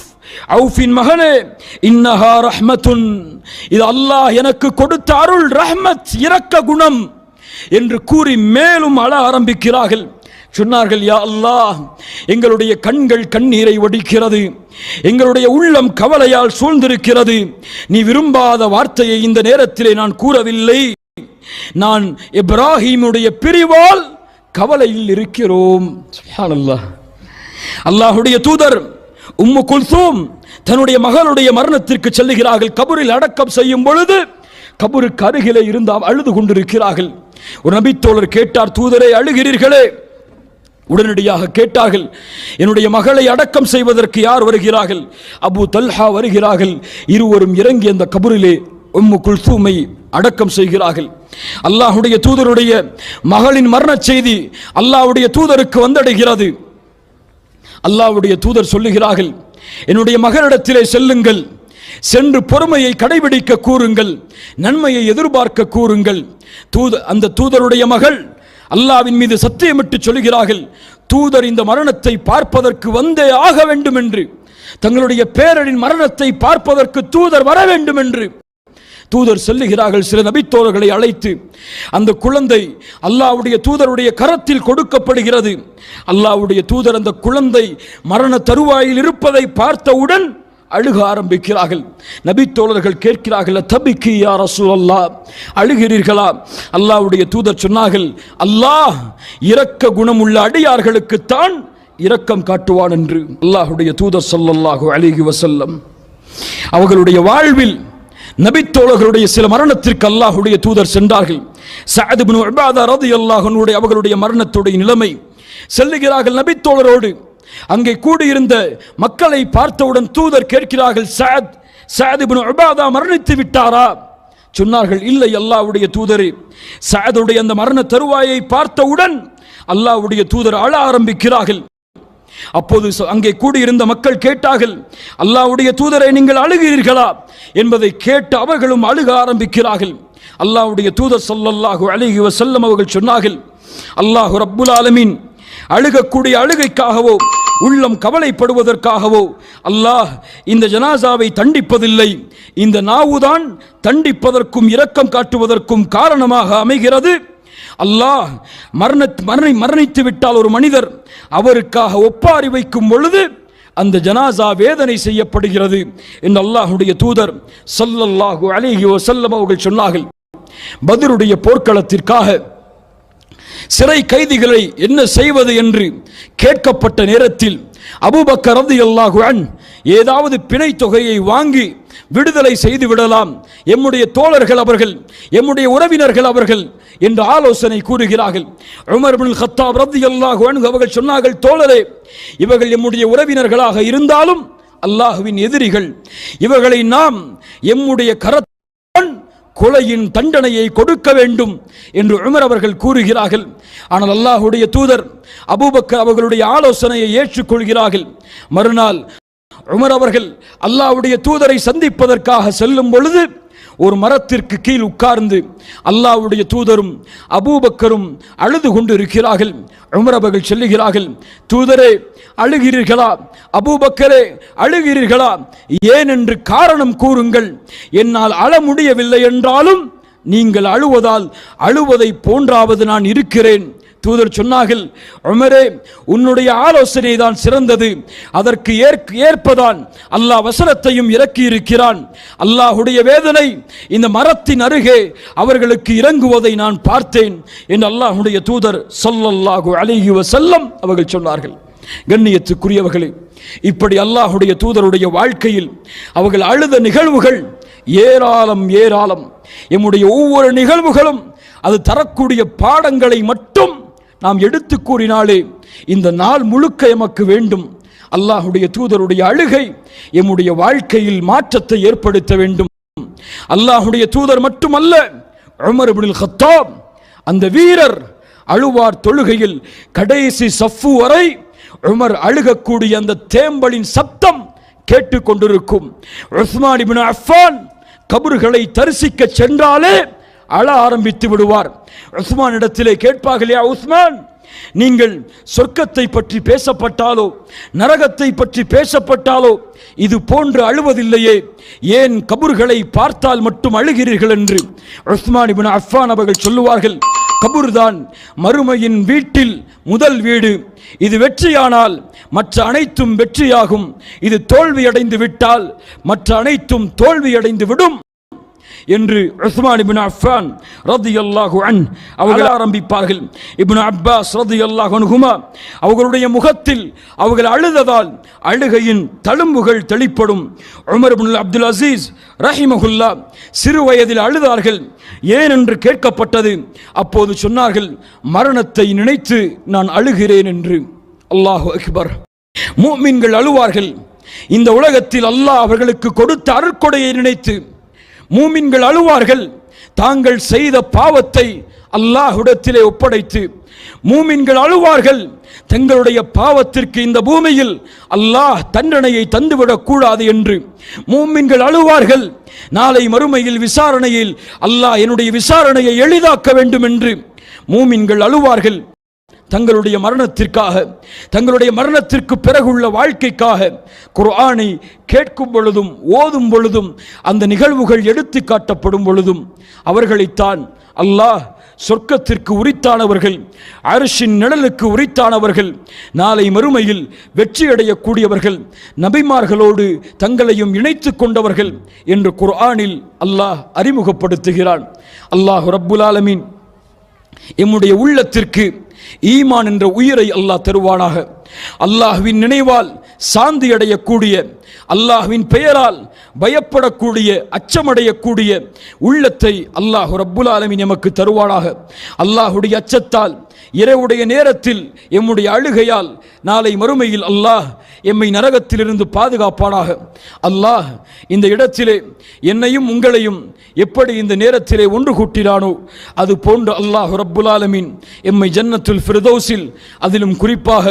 அவுஃபின் மகனே, இன்னஹா ரஹ்மத்துன், இது அல்லாஹ் எனக்கு கொடுத்த அருள், ரஹ்மத், இரக்க குணம் என்று கூறி மேலும் அழ ஆரம்பிக்கிறார்கள். சொன்னார்கள், யா அல்லாஹ், எங்களுடைய கண்கள் கண்ணீரை வடிக்கிறது, எங்களுடைய உள்ளம் கவலையால் சூழ்ந்திருக்கிறது. நீ விரும்பாத வார்த்தையை இந்த நேரத்திலே நான் கூறவில்லை. நான் இப்ராஹிமுடைய பிரிவால் கவலையில் இருக்கிறோம். சுப்ஹானல்லாஹ். அல்லாஹ்வுடைய தூதர் உம்மு குல்சூம் தன்னுடைய மகளுடைய மரணத்திற்கு செல்லுகிறார்கள். கபரில் அடக்கம் செய்யும் பொழுது கபருக்கு அருகிலே இருந்து அழுது கொண்டிருக்கிறார்கள். ஒரு நபித்தோழர் கேட்டார், தூதரே, அழுகிறீர்களே? உடனடியாக கேட்டார்கள், என்னுடைய மகளை அடக்கம் செய்வதற்கு யார் வருகிறார்கள்? அபூ தல்ஹா வருகிறார்கள். இருவரும் இறங்கி அந்த கபரிலே உம்மு குல்சூமை அடக்கம் செய்கிறார்கள். அல்லாஹ்வுடைய தூதருடைய மகளின் மரண செய்தி அல்லாஹ்வுடைய தூதருக்கு வந்தடைகிறது. அல்லாஹ்வுடைய தூதர் சொல்லுகிறார்கள், என்னுடைய மகளிடத்திலே செல்லுங்கள், சென்று பொறுமையை கடைபிடிக்க கூறுங்கள், நன்மையை எதிர்பார்க்க கூறுங்கள். அந்த தூதருடைய மகள் அல்லாஹ்வின் மீது சத்தியமிட்டு சொல்கிறார்கள், தூதர் இந்த மரணத்தை பார்ப்பதற்கு வந்தே ஆக வேண்டும் என்று, தங்களுடைய பேரனின் மரணத்தை பார்ப்பதற்கு தூதர் வர வேண்டும் என்று தூதர் சொல்லுகிறார்கள். சில நபித்தோழர்களை அழைத்து அந்த குழந்தை அல்லாஹ்வுடைய தூதருடைய கரத்தில் கொடுக்கப்படுகிறது. அல்லாஹ்வுடைய தூதர் அந்த குழந்தை மரண தருவாயில் இருப்பதை பார்த்தவுடன் அழுக ஆரம்பிக்கிறார்கள். நபித்தோழர்கள் கேட்கிறார்கள், தபிக்கி யா ரசூலல்லாஹ், அழுகிறீர்களா? அல்லாஹ்வுடைய தூதர் சொன்னார்கள், அல்லாஹ் இரக்க குணமுள்ள அடியார்களுக்குத்தான் இரக்கம் காட்டுவான் என்று. அல்லாஹ்வுடைய தூதர் ஸல்லல்லாஹு அலைஹி வஸல்லம் அவர்களுடைய வாழ்வில் நபித்தோழர்களுடைய சில மரணத்திற்கு அல்லாஹ்வுடைய தூதர் சென்றார்கள். சஅத் இப்னு உபாதா ரலியல்லாஹு அன்ஹு அவர்களுடைய மரணத்துடைய நிலைமை செல்லுகிறார்கள் நபித்தோழரோடு. அங்கே கூடியிருந்த மக்களை பார்த்தவுடன் தூதர் கேட்கிறார்கள், சஅத் இப்னு உபாதா மரணித்து விட்டாரா? சொன்னார்கள், இல்லை அல்லாஹ்வுடைய தூதரே. சஅதுடைய அந்த மரண தருவாயை பார்த்தவுடன் அல்லாஹ்வுடைய தூதர் அழ ஆரம்பிக்கிறார்கள். அப்போது அங்கே கூடியிருந்த மக்கள் கேட்டார்கள், அல்லாஹ்வுடைய தூதரை நீங்கள் அழுகிறீர்களா என்பதை கேட்டு அவர்களும் அழுக ஆரம்பிக்கிறார்கள். அல்லாஹ்வுடைய தூதர் ஸல்லல்லாஹு அலைஹி வஸல்லம் அவர்கள் சொன்னார்கள், அல்லாஹ் ரப்புல் ஆலமீன் அழுகக்கூடிய அழுகைக்காகவோ உள்ளம் கவலைப்படுவதற்காகவோ அல்லாஹ் இந்த ஜனாசாவை தண்டிப்பதில்லை. இந்த நாவுதான் தண்டிப்பதற்கும் இரக்கம் காட்டுவதற்கும் காரணமாக அமைகிறது. அல்லாஹ் மரணித்து விட்டால் ஒரு மனிதர் அவருக்காக ஒப்பாரி வைக்கும் பொழுது அந்த ஜனாசா வேதனை செய்யப்படுகிறது என்று அல்லாஹ்வுடைய தூதர் ஸல்லல்லாஹு அலைஹி வஸல்லம் அவர்கள் சொன்னார்கள். பத்ருடைய போர்க்களத்திற்காக சிறை கைதிகளை என்ன செய்வது என்று கேட்கப்பட்ட நேரத்தில் அபூபக்கர் ரலியல்லாஹு அன்ஹு ஏதாவது பிணை தொகையை வாங்கி விடுதலை செய்து விடலாம், எம்முடைய தோழர்கள் அவர்கள், எம்முடைய உறவினர்கள் அவர்கள் என்று ஆலோசனை கூறுகிறார்கள். உமர் இப்னுல் கத்தாப் ரலியல்லாஹு அன்ஹு அவர்கள் சொன்னார்கள், தோழரே, இவர்கள் எம்முடைய உறவினர்களாக இருந்தாலும் அல்லாஹ்வின் எதிரிகள், இவர்களை நாம் எம்முடைய கரத்துடன் கொலையின் தண்டனையை கொடுக்க வேண்டும் என்று உமர் அவர்கள் கூறுகிறார்கள். ஆனால் அல்லாஹ்வுடைய தூதர் அபூபக்கர் அவர்களுடைய ஆலோசனையை ஏற்றுக்கொள்கிறார்கள். மறுநாள் உமர் அவர்கள் அல்லாஹ்வுடைய தூதரை சந்திப்பதற்காக செல்லும் பொழுது ஒரு மரத்திற்கு கீழ் உட்கார்ந்து அல்லாஹ்வுடைய தூதரும் அபூபக்கரும் அழுது கொண்டு இருக்கிறார்கள். உமர் அவர்கள் சொல்லுகிறார்கள், தூதரே அழுகிறீர்களா? அபூபக்கரே அழுகிறீர்களா? ஏன் என்று காரணம் கூறுங்கள். என்னால் அழ முடியவில்லை என்றாலும் நீங்கள் அழுவதால் அழுவதை போன்றாவது நான் இருக்கிறேன். தூதர் சொன்னார்கள், உமரே, உன்னுடைய ஆலோசனை தான் சிறந்தது. அதற்கு ஏற்பதான் அல்லாஹ் வசனத்தையும் இறக்கி இருக்கிறான். அல்லாஹ்வுடைய வேதனை இந்த மரத்தின் அருகே அவர்களுக்கு இறங்குவதை நான் பார்த்தேன் என்று அல்லாஹ்வுடைய தூதர் ஸல்லல்லாஹு அலைஹி வஸல்லம் அவர்கள் சொன்னார்கள். கண்ணியத்துக்குரியவர்களே, இப்படி அல்லாஹ்வுடைய தூதருடைய வாழ்க்கையில் அவர்கள் அழுத நிகழ்வுகள் ஏராளம் ஏராளம். எம்முடைய ஒவ்வொரு நிகழ்வுகளும் அது தரக்கூடிய பாடங்களை மட்டும் நாம் எடுத்து கூறினாலே இந்த நாள் முழுக்க எமக்கு வேண்டும். அல்லாஹ்வுடைய தூதருடைய அழுகை எம்முடைய வாழ்க்கையில் மாற்றத்தை ஏற்படுத்த வேண்டும். அல்லாஹ்வுடைய தூதர் மட்டுமல்ல, உமர் இப்னுல் கத்தாப் அந்த வீரர் அழுவார். தொழுகையில் கடைசி சஃப்பு வரை உமர் அழுகக்கூடிய அந்த தேம்பலின் சப்தம் கேட்டுக்கொண்டிருக்கும். உஸ்மான் இப்னு அஃபான் கபர்களை தரிசிக்க சென்றாலே அழ ஆரம்பித்து விடுவார். உஸ்மான் இடத்திலே கேட்பார்கள், யா உஸ்மான், நீங்கள் சொர்க்கத்தை பற்றி பேசப்பட்டாலோ நரகத்தை பற்றி பேசப்பட்டாலோ இது போன்று அழுவதில்லையே, ஏன் கபர்களை பார்த்தால் மட்டும் அழுகிறீர்கள் என்று. உஸ்மான் இப்னு அஃபான் அவர்கள் சொல்லுவார்கள், கபூர்தான் மறுமையின் வீட்டில் முதல் வீடு. இது வெற்றியானால் மற்ற அனைத்தும் வெற்றியாகும். இது தோல்வியடைந்து விட்டால் மற்ற அனைத்தும் தோல்வியடைந்து விடும் என்று உஸ்மான் இப்னு அஃபான் ரலியல்லாஹு அன்ஹு அவர்கள் ஆரம்பிப்பார்கள். இப்னு அப்பாஸ் ரலியல்லாஹு அன்ஹுமா அவர்களுடைய முகத்தில் அவர்கள் அழுததால் அழுகையின் தழும்புகள் தெளிப்படும். உமர் இப்னு அப்துல் அசீஸ் ரஹிமஹுல்லா சிறு வயதில் அழுதார்கள். ஏன் என்று கேட்கப்பட்டது. அப்போது சொன்னார்கள், மரணத்தை நினைத்து நான் அழுகிறேன் என்று. அல்லாஹு அக்பர். முஃமின்கள் அழுவார்கள். இந்த உலகத்தில் அல்லாஹ் அவர்களுக்கு கொடுத்த அருட்கொடையை நினைத்து மூமின்கள் அழுவார்கள். தாங்கள் செய்த பாவத்தை அல்லாஹ்விடத்திலே ஒப்படைத்து மூமின்கள் அழுவார்கள். தங்களுடைய பாவத்திற்கு இந்த பூமியில் அல்லாஹ் தண்டனையை தந்துவிடக் கூடாது என்று மூமின்கள் அழுவார்கள். நாளை மறுமையில் விசாரணையில் அல்லாஹ் என்னுடைய விசாரணையை எளிதாக்க வேண்டும் என்று மூமின்கள் அழுவார்கள். தங்களுடைய மரணத்திற்காக, தங்களுடைய மரணத்திற்கு பிறகுள்ள வாழ்க்கைக்காக குர்ஆனை கேட்கும் பொழுதும் ஓதும் பொழுதும் அந்த நிகழ்வுகள் எடுத்து காட்டப்படும் பொழுதும் அவர்களைத்தான் அல்லாஹ் சொர்க்கத்திற்கு உரித்தானவர்கள், அர்ஷின் நிழலுக்கு உரித்தானவர்கள், நாளை மறுமையில் வெற்றியடையக்கூடியவர்கள், நபிமார்களோடு தங்களையும் இணைத்து கொண்டவர்கள் என்று குர்ஆனில் அல்லாஹ் அறிமுகப்படுத்துகிறான். அல்லாஹ் ரப்புல் ஆலமீன் எம்முடைய உள்ளத்திற்கு ஈமான் என்ற உயிரை அல்லாஹ் தருவானாக. அல்லாஹ்வின் நினைவால் சாந்தி அடையக்கூடிய, அல்லாஹ்வின் பெயரால் பயப்படக்கூடிய, அச்சமடையக்கூடிய உள்ளத்தை அல்லாஹ் ரப்புல் ஆலமீன் எமக்கு தருவானாக. அல்லாஹுடைய அச்சத்தால் இரவுடைய நேரத்தில் எம்முடைய அழுகையால் நாளை மறுமையில் அல்லாஹ் எம்மை நரகத்திலிருந்து பாதுகாப்பானாக. அல்லாஹ் இந்த இடத்திலே என்னையும் உங்களையும் எப்படி இந்த நேரத்திலே ஒன்று கூட்டினானோ அது போன்று அல்லாஹ் ரப்புல் ஆலமீன் எம்மை ஜன்னத்துல் ஃபிர்தௌஸில், அதிலும் குறிப்பாக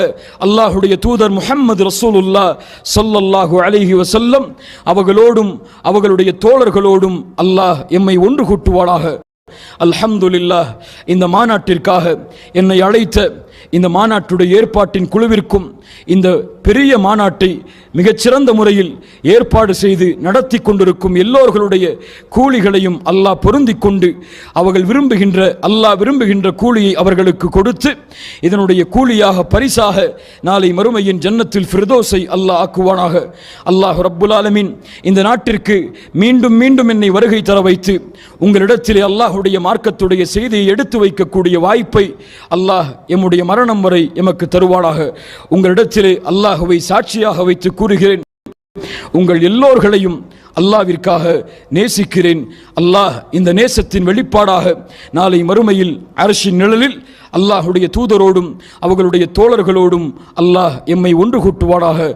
அல்லாஹுடைய தூதர் முஹம்மது ரசூலுல்லாஹ் ஸல்லல்லாஹு அலைஹி வஸல்லம் அவர்களோடும் அவர்களுடைய தோழர்களோடும் அல்லாஹ் எம்மை ஒன்று கூட்டுவானாக. அல்ஹம்துலில்லாஹ். இந்த மாநாட்டிற்காக என்னை அழைத்த இந்த மாநாட்டுடைய ஏற்பாட்டின் குழுவிற்கும், இந்த பெரிய மாநாட்டை மிகச்சிறந்த முறையில் ஏற்பாடு செய்து நடத்தி கொண்டிருக்கும் எல்லோர்களுடைய கூலிகளையும் அல்லாஹ் பொருந்தி கொண்டு அவர்கள் விரும்புகின்ற, அல்லாஹ் விரும்புகின்ற கூலியை அவர்களுக்கு கொடுத்து இதனுடைய கூலியாக பரிசாக நாளை மறுமையின் ஜன்னத்தில் ஃபிர்தௌஸை அல்லாஹ் ஆக்குவானாக. அல்லாஹ் ரப்புல் ஆலமீன் இந்த நாட்டிற்கு மீண்டும் மீண்டும் என்னை வருகை தர வைத்து உங்களிடத்திலே அல்லாஹுடைய மார்க்கத்துடைய செய்தியை எடுத்து வைக்கக்கூடிய வாய்ப்பை அல்லாஹ் எம்முடைய மரணம் வரை எமக்கு தருவானாக. உங்களிடத்திலே அல்லாஹுவை சாட்சியாக வைத்து கூறுகிறேன், உங்கள் எல்லோர்களையும் அல்லாஹ்விற்காக நேசிக்கிறேன். அல்லாஹ் இந்த நேசத்தின் வெளிப்பாடாக நாளை மறுமையில் அர்ஷின் நிழலில் அல்லாஹுடைய தூதரோடும் அவர்களுடைய தோழர்களோடும் அல்லாஹ் எம்மை ஒன்று கூட்டுவானாக.